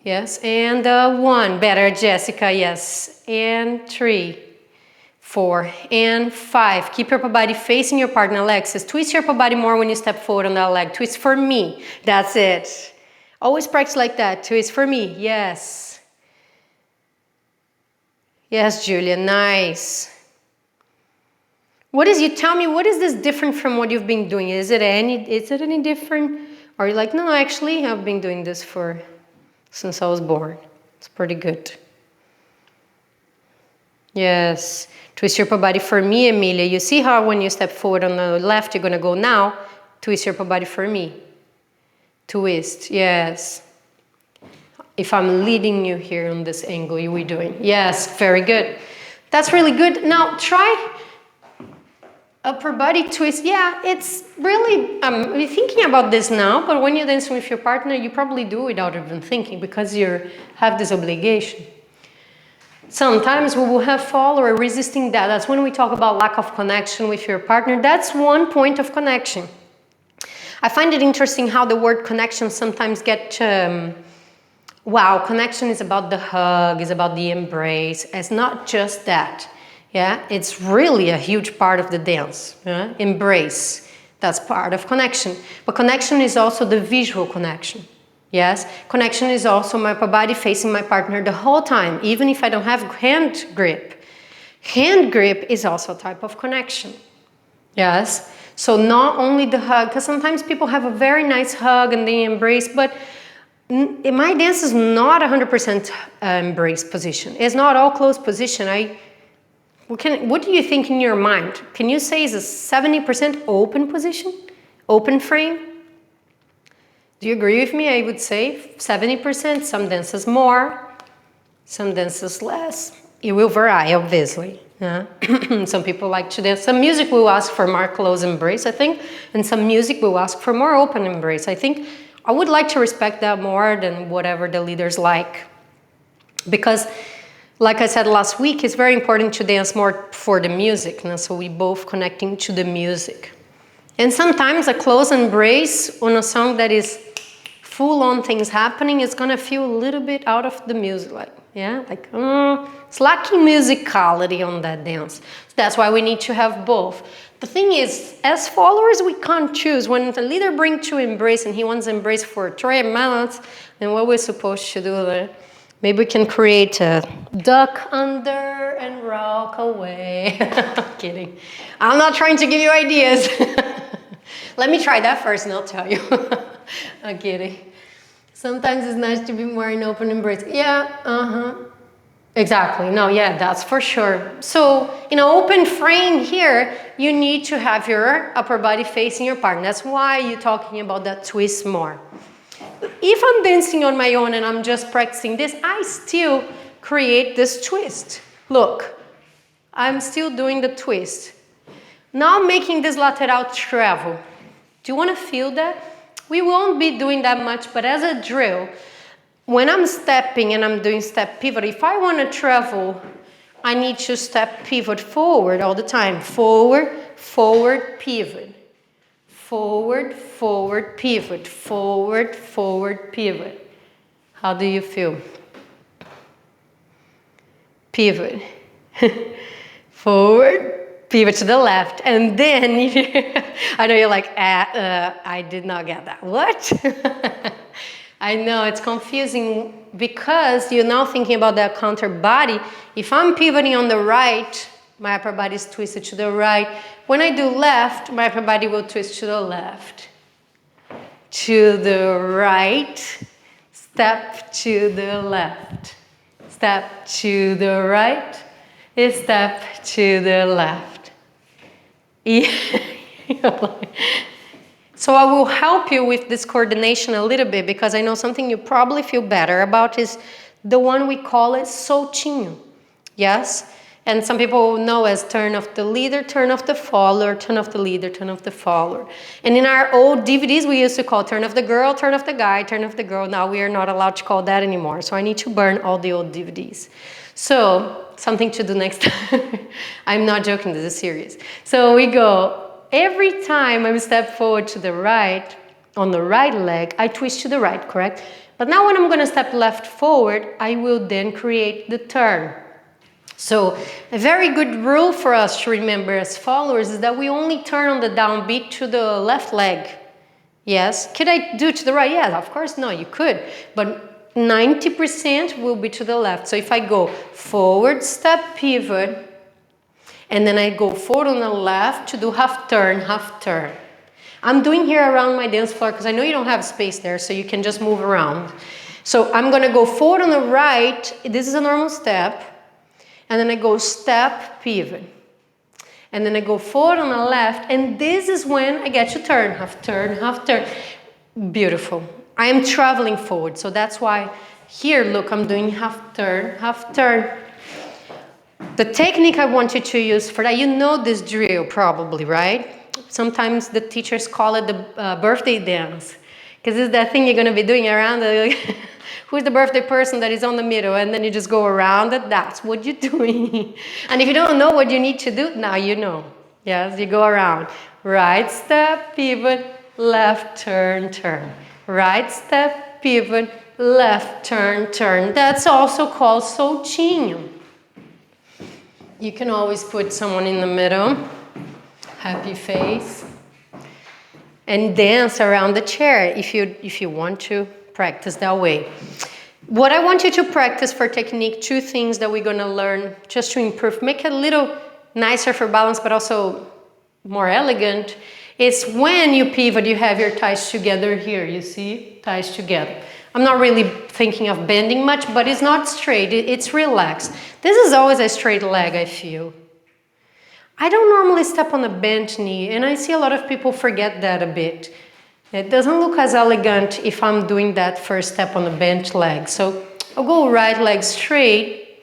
Speaker 1: Yes, and 1, better, Jessica, yes. And 3, 4, and 5. Keep your upper body facing your partner, Alexis. Twist your upper body more when you step forward on that leg. Twist for me, that's it. Always practice like that, twist for me, yes. Yes, Julia, nice. You tell me, what is this different from what you've been doing? Is it any different? Or are you like, no, actually, I've been doing this since I was born. It's pretty good. Yes. Twist your upper body for me, Emilia. You see how when you step forward on the left, you're gonna go now. Twist your upper body for me. Twist, yes. If I'm leading you here on this angle, you are doing. Yes, very good. That's really good. Now try upper body twist. Yeah, it's really, I'm thinking about this now, but when you're dancing with your partner, you probably do without even thinking because you have this obligation. Sometimes we will have fall or resisting that. That's when we talk about lack of connection with your partner. That's one point of connection. I find it interesting how the word connection sometimes get, wow, connection is about the hug, is about the embrace. It's not just that. Yeah, it's really a huge part of the dance. Yeah? Embrace, that's part of connection. But connection is also the visual connection. Yes, connection is also my upper body facing my partner the whole time, even if I don't have hand grip. Hand grip is also a type of connection. Yes, so not only the hug, because sometimes people have a very nice hug and they embrace, but in my dance is not 100% embrace position. It's not all close position. What do you think in your mind? Can you say it's a 70% open position? Open frame? Do you agree with me? I would say 70%, some dances more, some dances less. It will vary, obviously. Yeah. Some people like to dance. Some music will ask for more close embrace, I think, and some music will ask for more open embrace. I think I would like to respect that more than whatever the leaders like. Because, like I said last week, it's very important to dance more for the music, so we both connecting to the music. And sometimes a close embrace on a song that is full-on things happening is gonna feel a little bit out of the music, it's lacking musicality on that dance. That's why we need to have both. The thing is, as followers, we can't choose. When the leader brings to embrace and he wants embrace for 3 minutes, then what we're supposed to do there? Maybe we can create a duck under and rock away. I'm kidding. I'm not trying to give you ideas. Let me try that first and I'll tell you. I'm kidding. Sometimes it's nice to be more in open embrace. Yeah, exactly. No, yeah, that's for sure. So in an open frame here, you need to have your upper body facing your partner. That's why you're talking about that twist more. If I'm dancing on my own and I'm just practicing this, I still create this twist. Look, I'm still doing the twist. Now I'm making this lateral travel. Do you want to feel that? We won't be doing that much, but as a drill, when I'm stepping and I'm doing step pivot, if I want to travel, I need to step pivot forward all the time. Forward, forward, pivot. Forward, forward, pivot. Forward, forward, pivot. How do you feel? Pivot. Forward, pivot to the left. And then, I know you're like, I did not get that. What? I know, it's confusing because you're now thinking about that counter body. If I'm pivoting on the right, my upper body is twisted to the right. When I do left, my upper body will twist to the left. To the right, step to the left. Step to the right, step to the left. So I will help you with this coordination a little bit because I know something you probably feel better about is the one we call it Soltinho. Yes? And some people know as turn of the leader, turn of the follower, turn of the leader, turn of the follower. And in our old DVDs, we used to call turn of the girl, turn of the guy, turn of the girl. Now we are not allowed to call that anymore. So I need to burn all the old DVDs. So something to do next time. I'm not joking, this is serious. So we go. Every time I step forward to the right, on the right leg, I twist to the right, correct? But now when I'm going to step left forward, I will then create the turn. So a very good rule for us to remember as followers is that we only turn on the downbeat to the left leg. Yes? Could I do to the right? Yeah, of course, no, you could. But 90% will be to the left. So if I go forward, step, pivot, and then I go forward on the left to do half turn, half turn. I'm doing here around my dance floor because I know you don't have space there, so you can just move around. So I'm going to go forward on the right. This is a normal step. And then I go step, pivot. And then I go forward on the left. And this is when I get to turn, half turn, half turn. Beautiful. I am traveling forward. So that's why here, look, I'm doing half turn, half turn. The technique I want you to use for that, you know this drill probably, right? Sometimes the teachers call it the birthday dance. Because it's that thing you're going to be doing around the... Who's the birthday person that is on the middle? And then you just go around it. That's what you're doing. And if you don't know what you need to do, now you know. Yes, you go around. Right step, pivot, left, turn, turn. Right step, pivot, left, turn, turn. That's also called Soltinho. You can always put someone in the middle, happy face, and dance around the chair if you want to practice that way. What I want you to practice for technique, 2 things that we're going to learn just to improve, make it a little nicer for balance, but also more elegant, is when you pivot, you have your thighs together here, you see, thighs together. I'm not really thinking of bending much, but it's not straight, it's relaxed. This is always a straight leg, I feel. I don't normally step on a bent knee, and I see a lot of people forget that a bit. It doesn't look as elegant if I'm doing that first step on the bent leg. So I'll go right leg straight,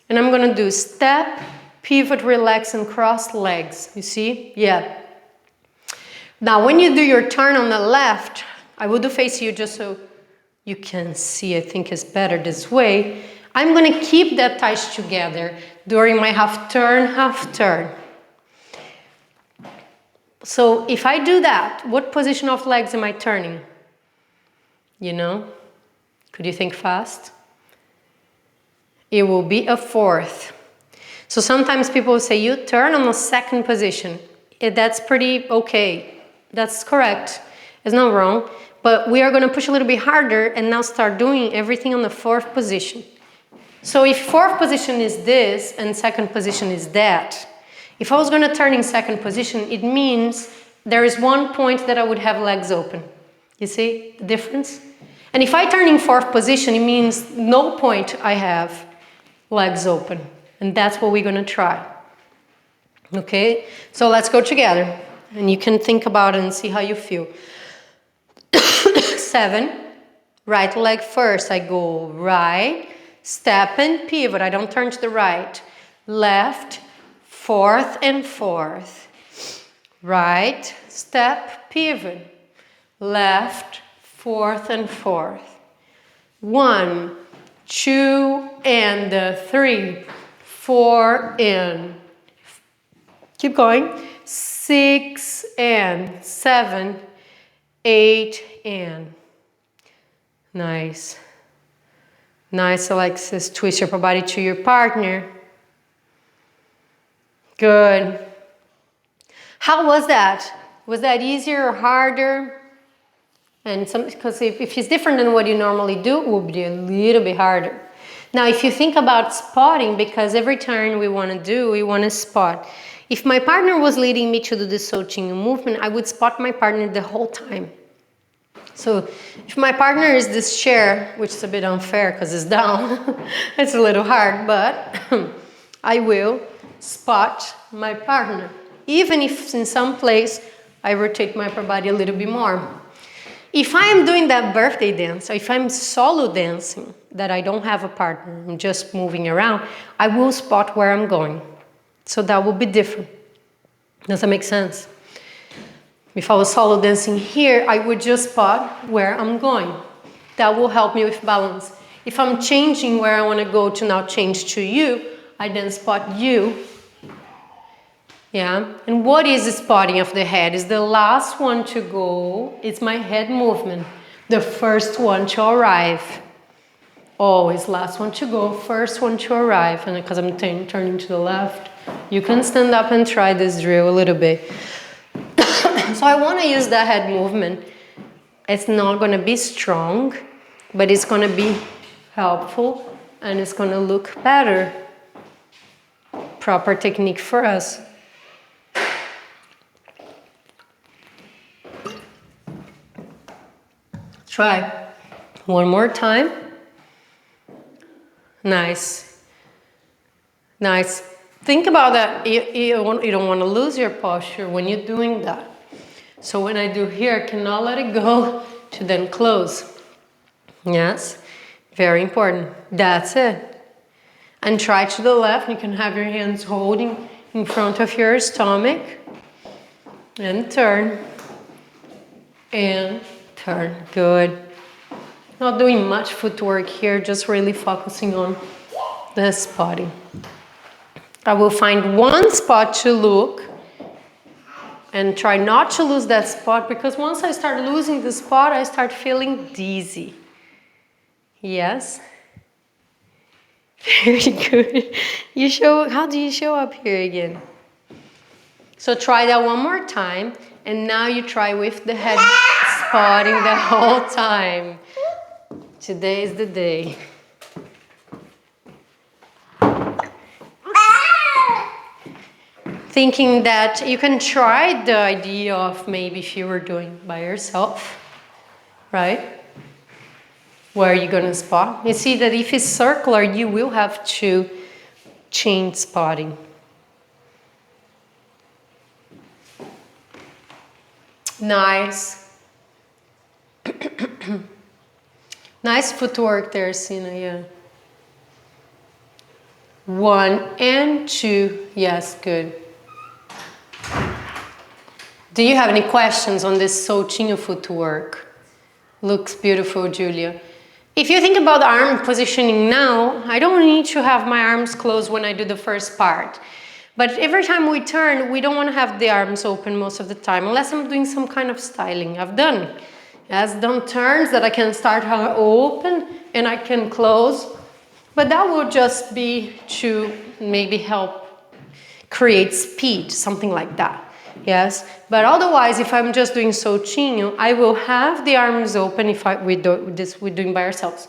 Speaker 1: and I'm gonna do step, pivot, relax, and cross legs. You see? Yeah. Now, when you do your turn on the left, I will do face you just so you can see. I think it's better this way. I'm gonna keep that thighs together during my half turn, half turn. So if I do that, what position of legs am I turning? You know? Could you think fast? It will be a fourth. So sometimes people will say, you turn on the second position. That's pretty okay. That's correct. It's not wrong. But we are going to push a little bit harder and now start doing everything on the fourth position. So if fourth position is this and second position is that, if I was going to turn in second position, it means there is one point that I would have legs open. You see the difference? And if I turn in fourth position, it means no point I have legs open. And that's what we're going to try. Okay? So let's go together. And you can think about it and see how you feel. 7. Right leg first. I go right, step and pivot. I don't turn to the right. Left, fourth and fourth. Right, step, pivot. Left, fourth and fourth. 1, 2, and 3, 4, and keep going. 6 and 7, 8 and nice. Nice, Alexis. Twist your upper body to your partner. Good. How was that? Was that easier or harder? And because if it's different than what you normally do, it will be a little bit harder. Now, if you think about spotting, because every turn we want to spot. If my partner was leading me to do the Soltinho movement, I would spot my partner the whole time. So if my partner is this chair, which is a bit unfair because it's down, it's a little hard, but I will spot my partner. Even if in some place I rotate my upper body a little bit more. If I am doing that birthday dance, or if I'm solo dancing, that I don't have a partner, I'm just moving around, I will spot where I'm going. So that will be different. Does that make sense? If I was solo dancing here, I would just spot where I'm going. That will help me with balance. If I'm changing where I want to go to now change to you, I then spot you. Yeah, and what is the spotting of the head? Is the last one to go. It's my head movement. The first one to arrive. Always last one to go, first one to arrive. And because I'm turning to the left, you can stand up and try this drill a little bit. So I want to use that head movement. It's not going to be strong, but it's going to be helpful and it's going to look better. Proper technique for us. Try one more time. Nice. Nice. Think about that. You don't want to lose your posture when you're doing that. So when I do here, I cannot let it go to then close. Yes. Very important. That's it. And try to the left. You can have your hands holding in front of your stomach. And turn. And turn. Good. Not doing much footwork here, just really focusing on the spotting. I will find one spot to look and try not to lose that spot, because once I start losing the spot, I start feeling dizzy. Yes? Very good. How do you show up here again? So try that one more time, and now you try with the head spotting the whole time. Today is the day. Thinking that you can try the idea of maybe if you were doing by yourself, right? Where are you going to spot? You see that if it's circular, you will have to change spotting. Nice. Nice footwork there, Sina, yeah. 1 and 2. Yes, good. Do you have any questions on this Soltinho footwork? Looks beautiful, Julia. If you think about arm positioning now, I don't need to have my arms closed when I do the first part. But every time we turn, we don't want to have the arms open most of the time, unless I'm doing some kind of styling. I've done turns that I can start open and I can close. But that will just be to maybe help create speed, something like that. Yes, but otherwise, if I'm just doing Soltinho, I will have the arms open if we're doing by ourselves.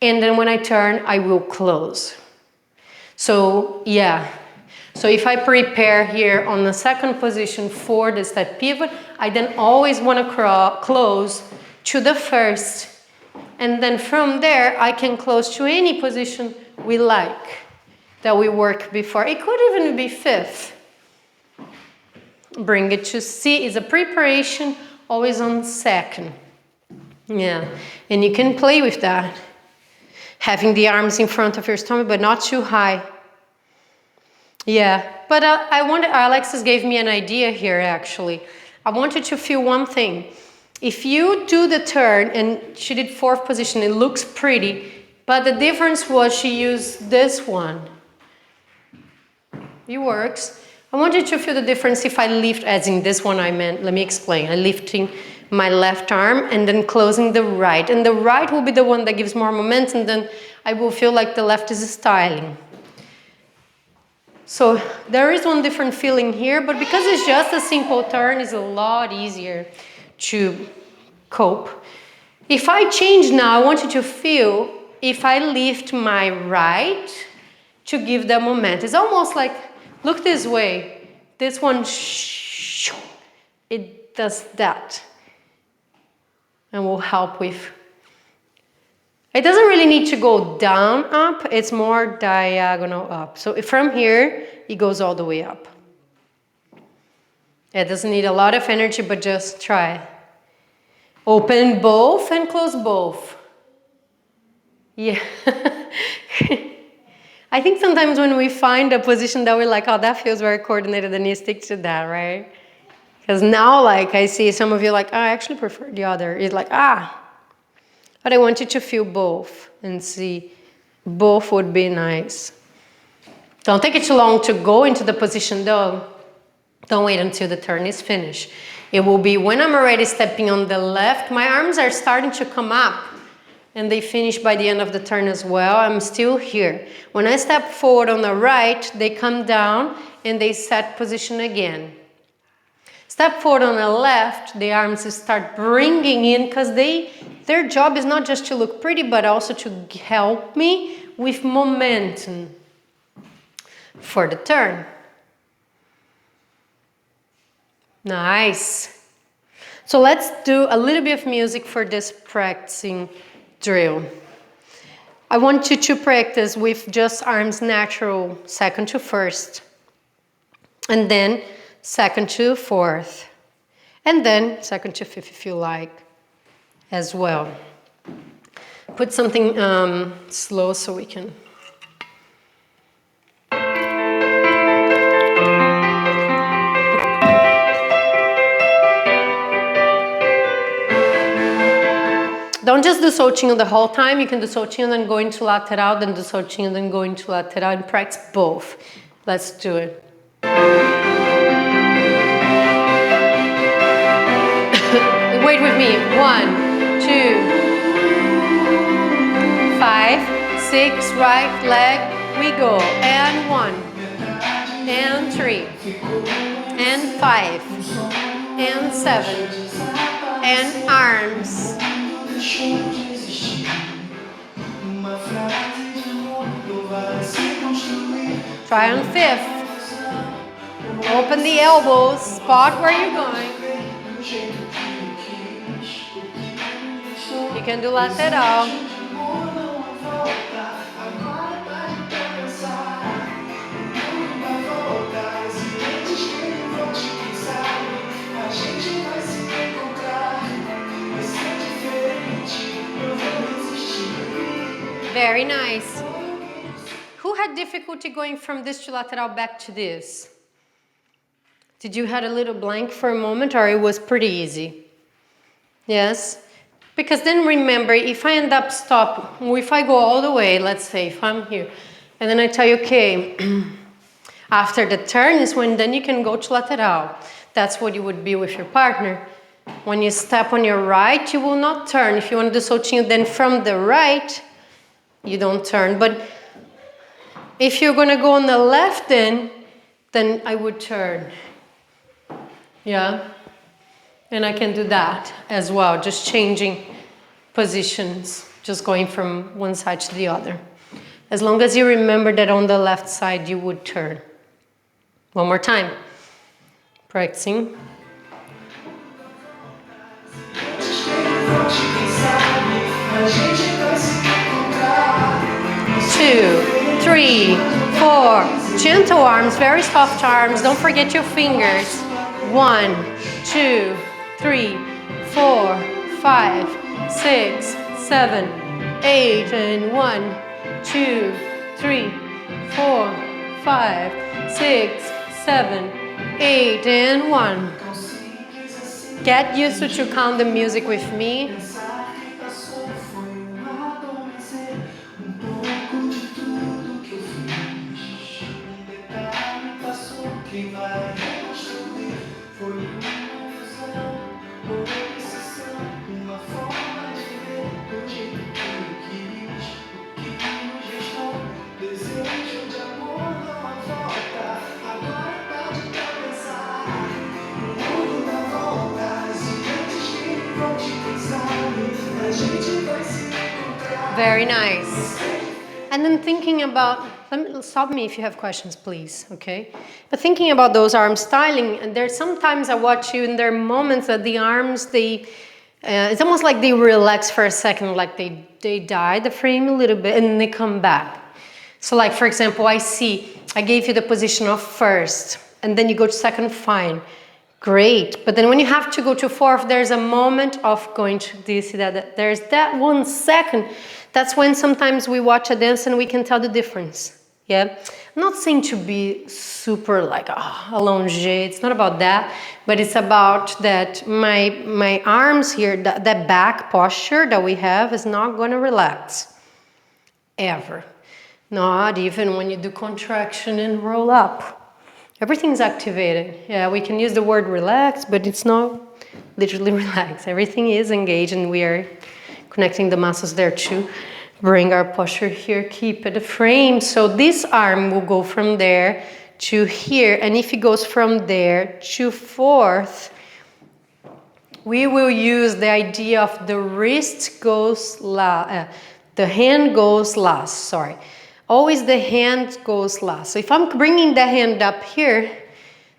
Speaker 1: And then when I turn, I will close. So, yeah. So if I prepare here on the second position for the step pivot, I then always want to close to the first. And then from there, I can close to any position we like that we worked before. It could even be fifth. Bring it to C is a preparation, always on second. Yeah, and you can play with that. Having the arms in front of your stomach, but not too high. Yeah, but Alexis gave me an idea here actually. I wanted to feel one thing. If you do the turn, and she did fourth position, it looks pretty, but the difference was she used this one. It works. I want you to feel the difference if I lift, as in this one I meant, let me explain. I'm lifting my left arm and then closing the right. And the right will be the one that gives more momentum, then I will feel like the left is styling. So there is one different feeling here, but because it's just a simple turn, it's a lot easier to cope. If I change now, I want you to feel if I lift my right to give that momentum. It's almost like, look this way. This one, it does that. And will help with. It doesn't really need to go down, up. It's more diagonal up. So from here, it goes all the way up. It doesn't need a lot of energy, but just try. Open both and close both. Yeah. I think sometimes when we find a position that we're like, oh, that feels very coordinated, then you stick to that, right? Because now, like, I see some of you like, oh, I actually prefer the other. It's like, but I want you to feel both and see both would be nice. Don't take it too long to go into the position though. Don't wait until the turn is finished. It will be when I'm already stepping on the left, my arms are starting to come up and they finish by the end of the turn as well. I'm still here. When I step forward on the right, they come down and they set position again. Step forward on the left, the arms start bringing in because their job is not just to look pretty, but also to help me with momentum for the turn. Nice. So let's do a little bit of music for this practicing drill. I want you to practice with just arms natural, second to first, and then second to fourth, and then second to fifth if you like as well. Put something slow so we can. Don't just do Soltinho the whole time. You can do Soltinho, then go into Lateral, then do Soltinho, then go into Lateral, and practice both. Let's do it. Wait with me. 1, 2, 5, 6, right leg, we go. And 1, and 3, and 5, and 7, and arms. Try on fifth. Open the elbows, spot where you're going. You can do lateral. Very nice. Who had difficulty going from this to lateral back to this? Did you had a little blank for a moment, or it was pretty easy? Yes? Because then remember, if I end up if I go all the way, let's say if I'm here, and then I tell you, okay, after the turn is when then you can go to lateral. That's what you would be with your partner. When you step on your right, you will not turn. If you want to do Soltinho, then from the right, you don't turn. But if you're going to go on the left, then I would turn. Yeah? And I can do that as well, just changing positions, just going from one side to the other. As long as you remember that on the left side, you would turn. One more time. Practicing. 2, 3, 4. Gentle arms, very soft arms. Don't forget your fingers. 1, 2, 3, 4, 5, 6, 7, 8, and 1, 2, 3, 4, 5, 6, 7, 8, and 1. Get used to count the music with me. Very nice. And then thinking about, stop me if you have questions, please, okay? But thinking about those arm styling, and there's sometimes I watch you, and there are moments that the arms, it's almost like they relax for a second, like they die the frame a little bit, and they come back. So like, for example, I gave you the position of first, and then you go to second, fine. Great, but then when you have to go to fourth, there's a moment of going to, do you see that there's that 1 second? That's when sometimes we watch a dance and we can tell the difference, yeah? I'm not saying to be super like a lunge, it's not about that, but it's about that my arms here, that back posture that we have is not going to relax, ever. Not even when you do contraction and roll up. Everything's activated. Yeah, we can use the word relax, but it's not literally relax. Everything is engaged, and we are connecting the muscles there too. Bring our posture here, keep it a frame. So this arm will go from there to here, and if it goes from there to fourth, we will use the idea of the wrist goes last, the hand goes last, sorry. Always the hand goes last. So if I'm bringing the hand up here,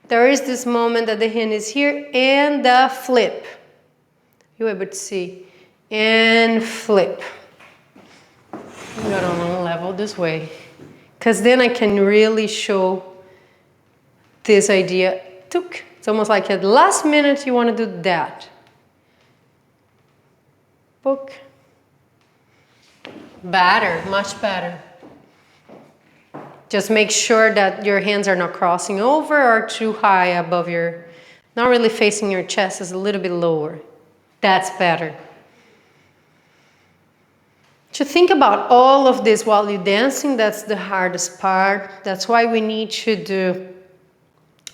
Speaker 1: there is this moment that the hand is here and the flip. You're able to see. And flip. Got on one level this way. Because then I can really show this idea. It's almost like at the last minute you want to do that. Book. Better, much better. Just make sure that your hands are not crossing over or too high above your, not really facing your chest, is a little bit lower. That's better. To think about all of this while you're dancing, that's the hardest part. That's why we need to do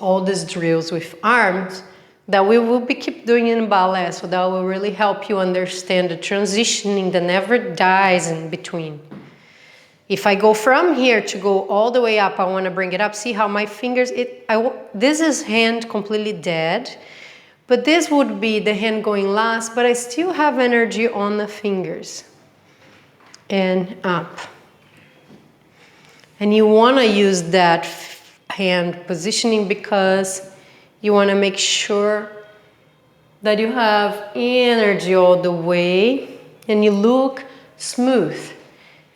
Speaker 1: all these drills with arms that we will keep doing in ballet, so that will really help you understand the transitioning that never dies in between. If I go from here to go all the way up, I want to bring it up. See how my fingers, this is hand completely dead, but this would be the hand going last, but I still have energy on the fingers. And up. And you want to use that hand positioning because you want to make sure that you have energy all the way and you look smooth.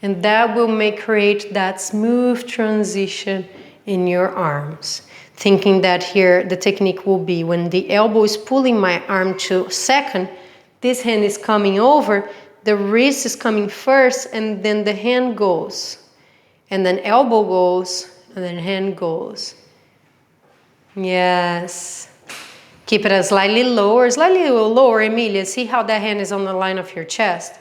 Speaker 1: And that will create that smooth transition in your arms. Thinking that here the technique will be when the elbow is pulling my arm to second, this hand is coming over, the wrist is coming first and then the hand goes. And then elbow goes and then hand goes. Yes. Keep it as slightly lower, Emilia. See how that hand is on the line of your chest.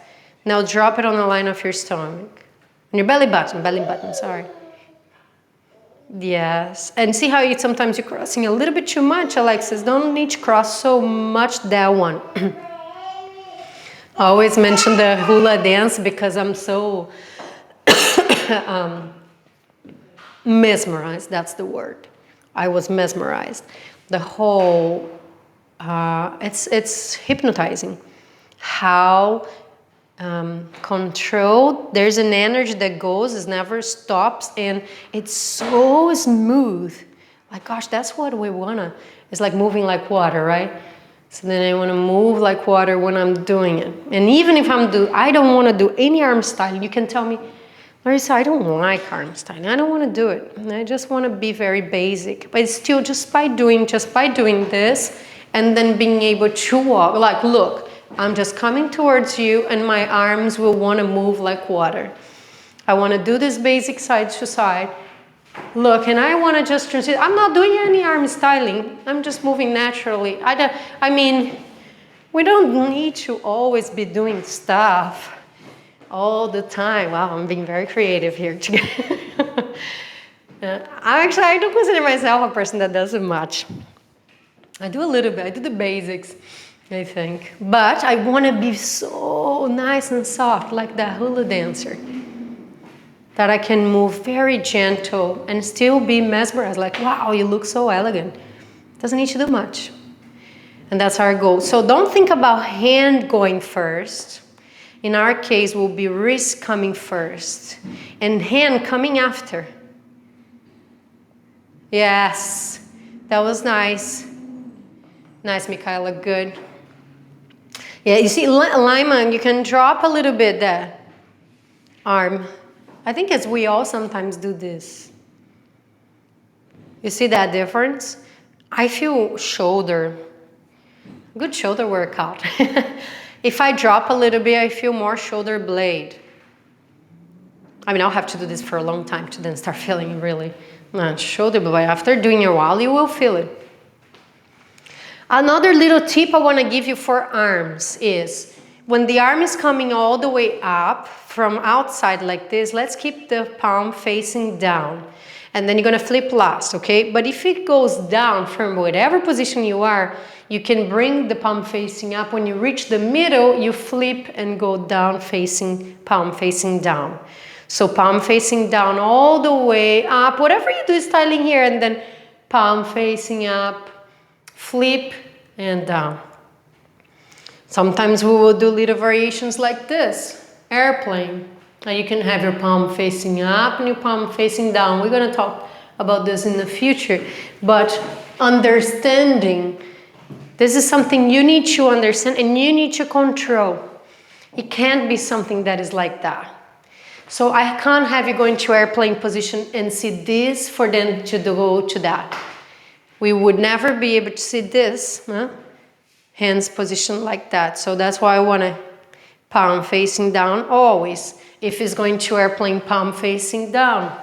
Speaker 1: Now drop it on the line of your stomach. On your belly button, sorry. Yes. And see how sometimes you're crossing a little bit too much, Alexis. Don't need to cross so much that one. I always mention the hula dance because I'm so mesmerized. That's the word. I was mesmerized. The whole, it's hypnotizing. How controlled, there's an energy that goes, it never stops, and it's so smooth. Like, gosh, that's what we wanna, it's like moving like water, right? So then I wanna move like water when I'm doing it. And even if I don't wanna do any arm styling, you can tell me, Larissa, I don't like arm styling. I don't want to do it. I just want to be very basic. But still, just by doing this, and then being able to walk, like, look, I'm just coming towards you, and my arms will want to move like water. I want to do this basic side to side. Look, and I want to just transition. I'm not doing any arm styling. I'm just moving naturally. I mean, we don't need to always be doing stuff all the time. Wow, I'm being very creative here. I don't consider myself a person that does it much. I do a little bit. I do the basics, I think. But I want to be so nice and soft, like that hula dancer, that I can move very gentle and still be mesmerized. Like, wow, you look so elegant. Doesn't need to do much. And that's our goal. So don't think about hand going first. In our case, will be wrist coming first and hand coming after. Yes, that was nice. Nice, Michaela, good. Yeah, you see, Lima, you can drop a little bit that arm. I think as we all sometimes do this. You see that difference? I feel shoulder, good shoulder workout. If I drop a little bit, I feel more shoulder blade. I mean, I'll have to do this for a long time to then start feeling really shoulder blade. After doing it a while, you will feel it. Another little tip I want to give you for arms is when the arm is coming all the way up from outside like this, let's keep the palm facing down. And then you're going to flip last, okay? But if it goes down from whatever position you are, you can bring the palm facing up. When you reach the middle, you flip and go down facing, palm facing down. So palm facing down all the way up. Whatever you do styling here, and then palm facing up, flip and down. Sometimes we will do little variations like this, airplane. Now you can have your palm facing up and your palm facing down. We're going to talk about this in the future. But understanding, this is something you need to understand and you need to control. It can't be something that is like that. So I can't have you go into airplane position and see this for them to go to that. We would never be able to see this, hands position like that. So that's why I want to palm facing down always. If it's going to airplane, palm facing down.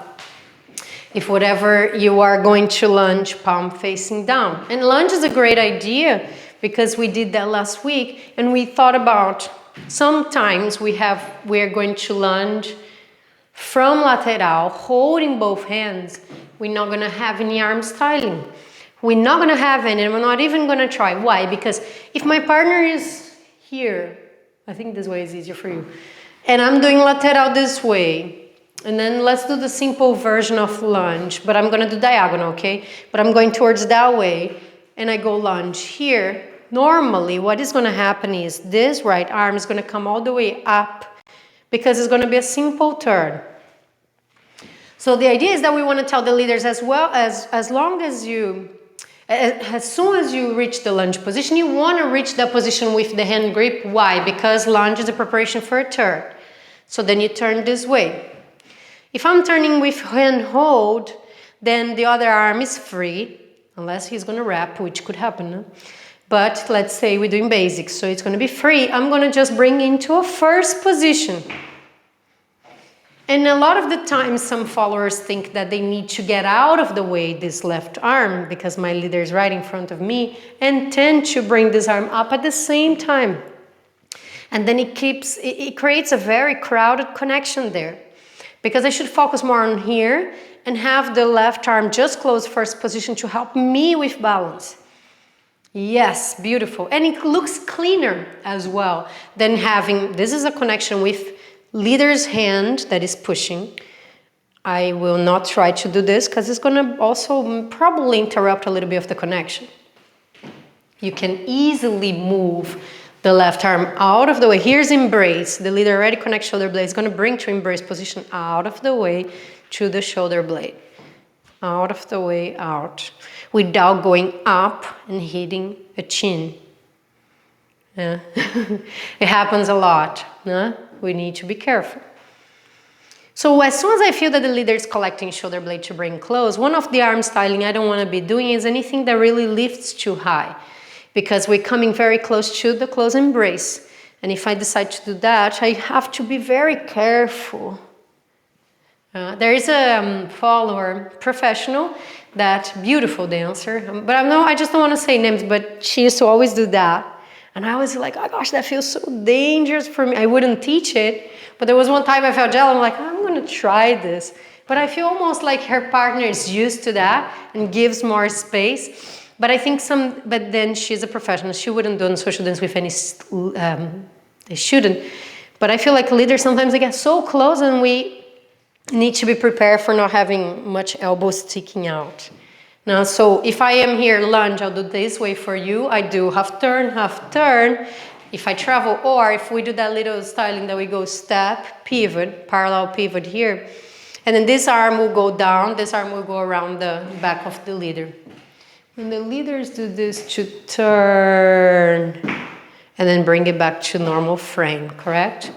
Speaker 1: If whatever you are going to lunge, palm facing down. And lunge is a great idea because we did that last week and we thought about sometimes we are going to lunge from lateral, holding both hands. We're not going to have any arm styling. We're not going to have any, and we're not even going to try. Why? Because if my partner is here, I think this way is easier for you, and I'm doing lateral this way, and then let's do the simple version of lunge, but I'm going to do diagonal, okay? But I'm going towards that way, and I go lunge here. Normally, what is going to happen is this right arm is going to come all the way up because it's going to be a simple turn. So the idea is that we want to tell the leaders as soon as you reach the lunge position, you want to reach that position with the hand grip. Why? Because lunge is a preparation for a turn. So then you turn this way. If I'm turning with hand hold, then the other arm is free, unless he's going to wrap, which could happen. But let's say we're doing basics, so it's going to be free. I'm going to just bring into a first position. And a lot of the time, some followers think that they need to get out of the way this left arm because my leader is right in front of me, and tend to bring this arm up at the same time. And then it creates a very crowded connection there, because I should focus more on here and have the left arm just close first position to help me with balance. Yes, beautiful. And it looks cleaner as well than having, this is a connection with leader's hand that is pushing. I will not try to do this because it's going to also probably interrupt a little bit of the connection. You can easily move the left arm out of the way. Here's embrace. The leader already connects shoulder blade. It's going to bring to embrace position out of the way to the shoulder blade. Out of the way, out. Without going up and hitting a chin. Yeah. It happens a lot. No? We need to be careful. So as soon as I feel that the leader is collecting shoulder blade to bring close, one of the arm styling I don't want to be doing is anything that really lifts too high, because we're coming very close to the close embrace. And if I decide to do that, I have to be very careful. There is a follower, professional, that beautiful dancer, but I just don't want to say names, but she used to always do that. And I was like, oh gosh, that feels so dangerous for me. I wouldn't teach it, but there was one time I felt jealous. I'm like, I'm going to try this. But I feel almost like her partner is used to that and gives more space. But I think but then she's a professional. She wouldn't do social dance with any, they shouldn't. But I feel like leaders, sometimes they get so close and we need to be prepared for not having much elbow sticking out. Now, so if I am here lunge, I'll do this way for you. I do half turn, if I travel, or if we do that little styling that we go step, pivot, parallel pivot here. And then this arm will go down, this arm will go around the back of the leader. When the leaders do this to turn, and then bring it back to normal frame, correct?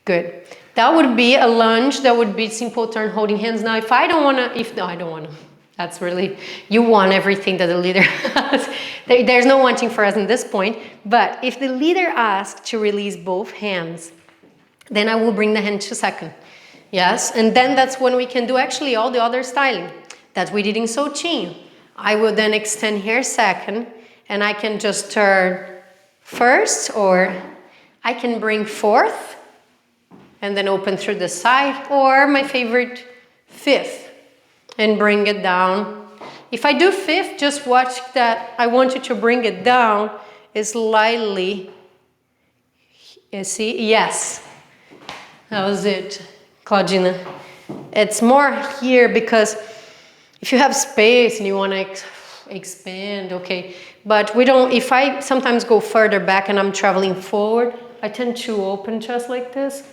Speaker 1: Good. That would be a lunge, that would be simple turn holding hands. Now, if I don't want to, that's really, you want everything that the leader has. There's no wanting for us in this point, but if the leader asks to release both hands, then I will bring the hand to second. Yes, and then that's when we can do actually all the other styling that we did in Soltinho. I will then extend here second, and I can just turn first, or I can bring fourth, and then open through the side, or my favorite, fifth, and bring it down. If I do fifth, just watch that. I want you to bring it down slightly. You see? Yes. That was it, Claudina. It's more here because if you have space and you want to expand, okay. But we don't, if I sometimes go further back and I'm traveling forward, I tend to open just like this,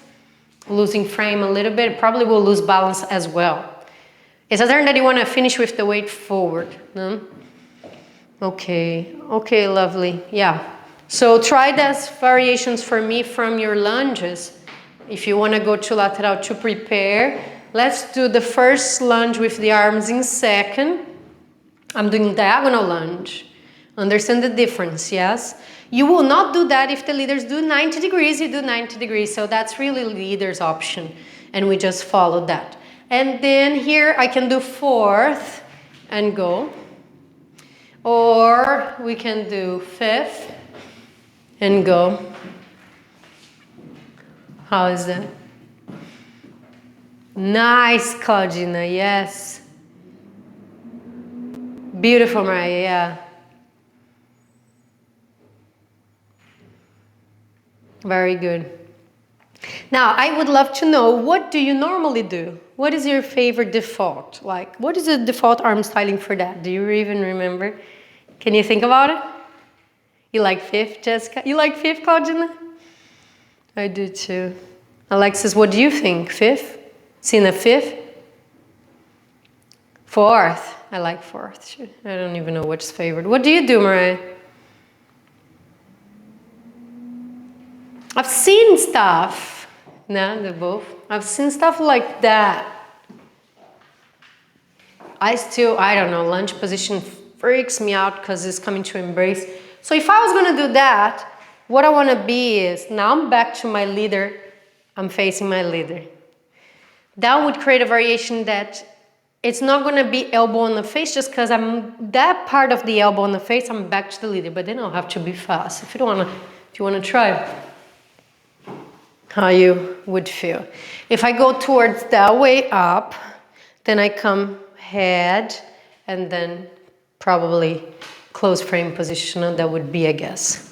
Speaker 1: losing frame a little bit. Probably will lose balance as well. It's a turn that you want to finish with the weight forward. No? Okay, okay, lovely. Yeah. So try those variations for me from your lunges. If you want to go to lateral to prepare, let's do the first lunge with the arms in second. I'm doing diagonal lunge. Understand the difference, yes? You will not do that if the leaders do 90 degrees, you do 90 degrees. So that's really leader's option. And we just follow that. And then here I can do fourth and go. Or we can do fifth and go. How is that? Nice, Claudina, yes. Beautiful, Mariah, yeah. Very good. Now, I would love to know, what do you normally do? What is your favorite default? Like, what is the default arm styling for that? Do you even remember? Can you think about it? You like fifth, Jessica? You like fifth, Claudina? I do too. Alexis, what do you think? Fifth? Sina, fifth? Fourth. I like fourth. I don't even know which is favorite. What do you do, Mariah? I've seen stuff. No, they're both. I've seen stuff like that. I don't know, lunge position freaks me out because it's coming to embrace. So if I was gonna do that, what I wanna be is, now I'm back to my leader, I'm facing my leader. That would create a variation that it's not gonna be elbow on the face just because I'm that part of the elbow on the face, I'm back to the leader, but then I'll have to be fast. If you wanna try, how you would feel. If I go towards that way up, then I come head and then probably close frame position, that would be a guess.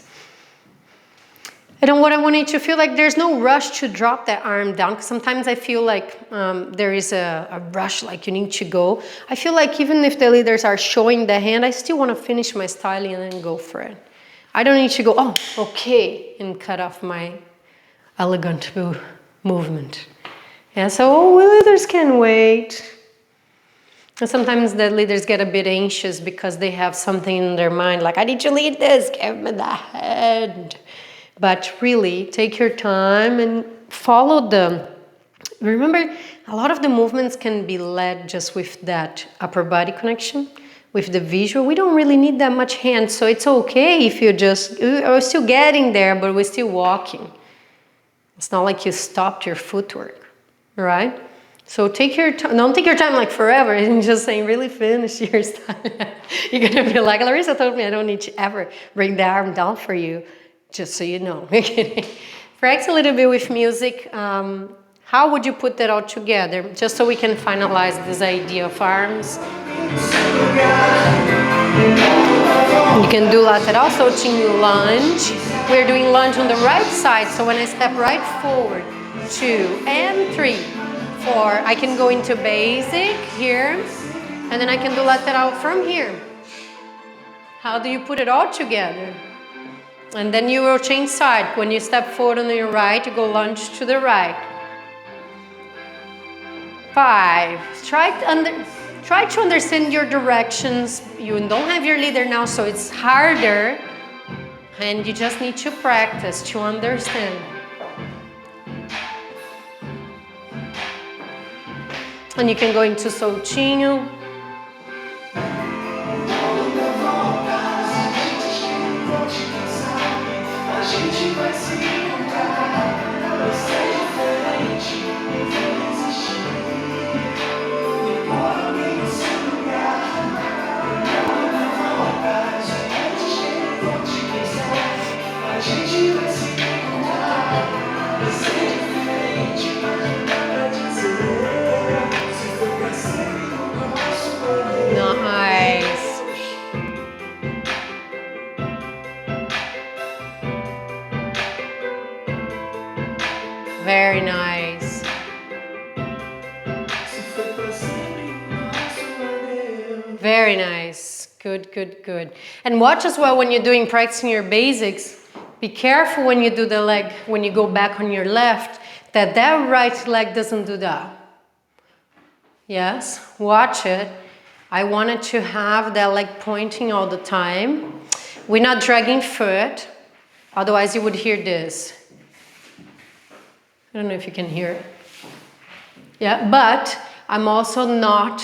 Speaker 1: And then what I want you to feel like, there's no rush to drop that arm down, because sometimes I feel like there is a rush, like you need to go. I feel like even if the leaders are showing the hand, I still want to finish my styling and then go for it. I don't need to go, oh, okay, and cut off my elegant movement. Yeah, so leaders can wait. And sometimes the leaders get a bit anxious because they have something in their mind, like, I need to lead this, give me the head. But really, take your time and follow them. Remember, a lot of the movements can be led just with that upper body connection, with the visual. We don't really need that much hand, so it's okay if you just, we're still getting there, but we're still walking. It's not like you stopped your footwork, right? So take your time, don't take your time like forever and just saying, really finish your style. You're gonna be like, Larissa told me I don't need to ever bring the arm down for you, just so you know. Practice a little bit with music. How would you put that all together? Just so we can finalize this idea of arms. You can do lateral, Soltinho, lunge. We're doing lunge on the right side, so when I step right forward, 2 and 3, 4, I can go into basic here, and then I can do lateral from here. How do you put it all together? And then you will change side. When you step forward on your right, you go lunge to the right. 5. Try to understand your directions. You don't have your leader now, so it's harder. And you just need to practice to understand. And you can go into Soltinho. Nice. Very nice. Very nice. Good, good, good. And watch as well when you're practicing your basics. Be careful when you do the leg, when you go back on your left, that right leg doesn't do that. Yes, watch it. I wanted to have that leg pointing all the time. We're not dragging foot, otherwise you would hear this. I don't know if you can hear it. Yeah, but I'm also not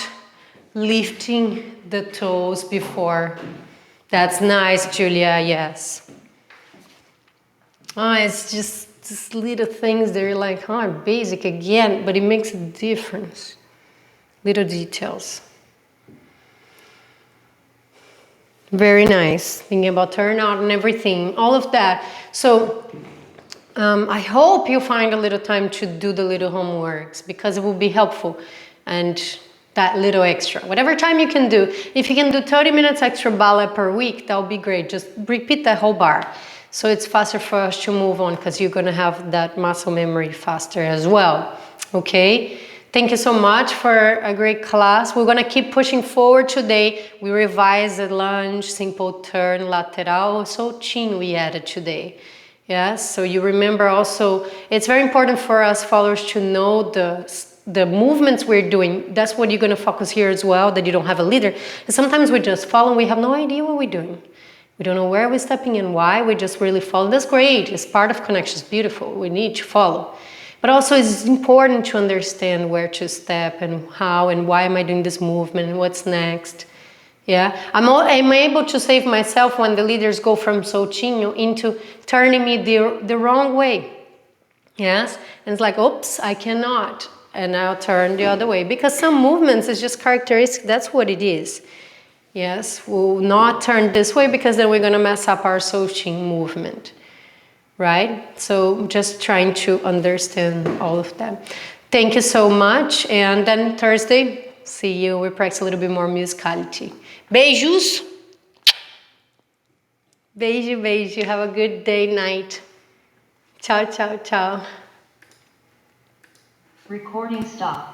Speaker 1: lifting the toes before. That's nice, Julia, yes. It's just little things that are like, basic again, but it makes a difference. Little details. Very nice. Thinking about turnout and everything, all of that. So I hope you find a little time to do the little homeworks, because it will be helpful. And that little extra, whatever time you can do. If you can do 30 minutes extra ballet per week, that would be great. Just repeat the whole bar. So it's faster for us to move on, because you're going to have that muscle memory faster as well. Okay? Thank you so much for a great class. We're going to keep pushing forward today. We revised the lunge, simple turn, lateral, Soltinho we added today. Yes, so you remember also, it's very important for us followers to know the movements we're doing. That's what you're going to focus here as well, that you don't have a leader. And sometimes we just follow, we have no idea what we're doing. We don't know where we're stepping and why, we just really follow. That's great, it's part of connection, it's beautiful, we need to follow. But also it's important to understand where to step and how and why am I doing this movement and what's next. Yeah, I'm able to save myself when the leaders go from Soltinho into turning me the wrong way. Yes, and it's like, oops, I cannot. And I'll turn the other way. Because some movements is just characteristic, that's what it is. Yes, we'll not turn this way because then we're going to mess up our Soltinho movement. Right? So just trying to understand all of that. Thank you so much. And then Thursday, see you. We practice a little bit more musicality. Beijos. Beijo, beijo. Have a good day, night. Tchau, tchau, tchau.
Speaker 2: Recording stop.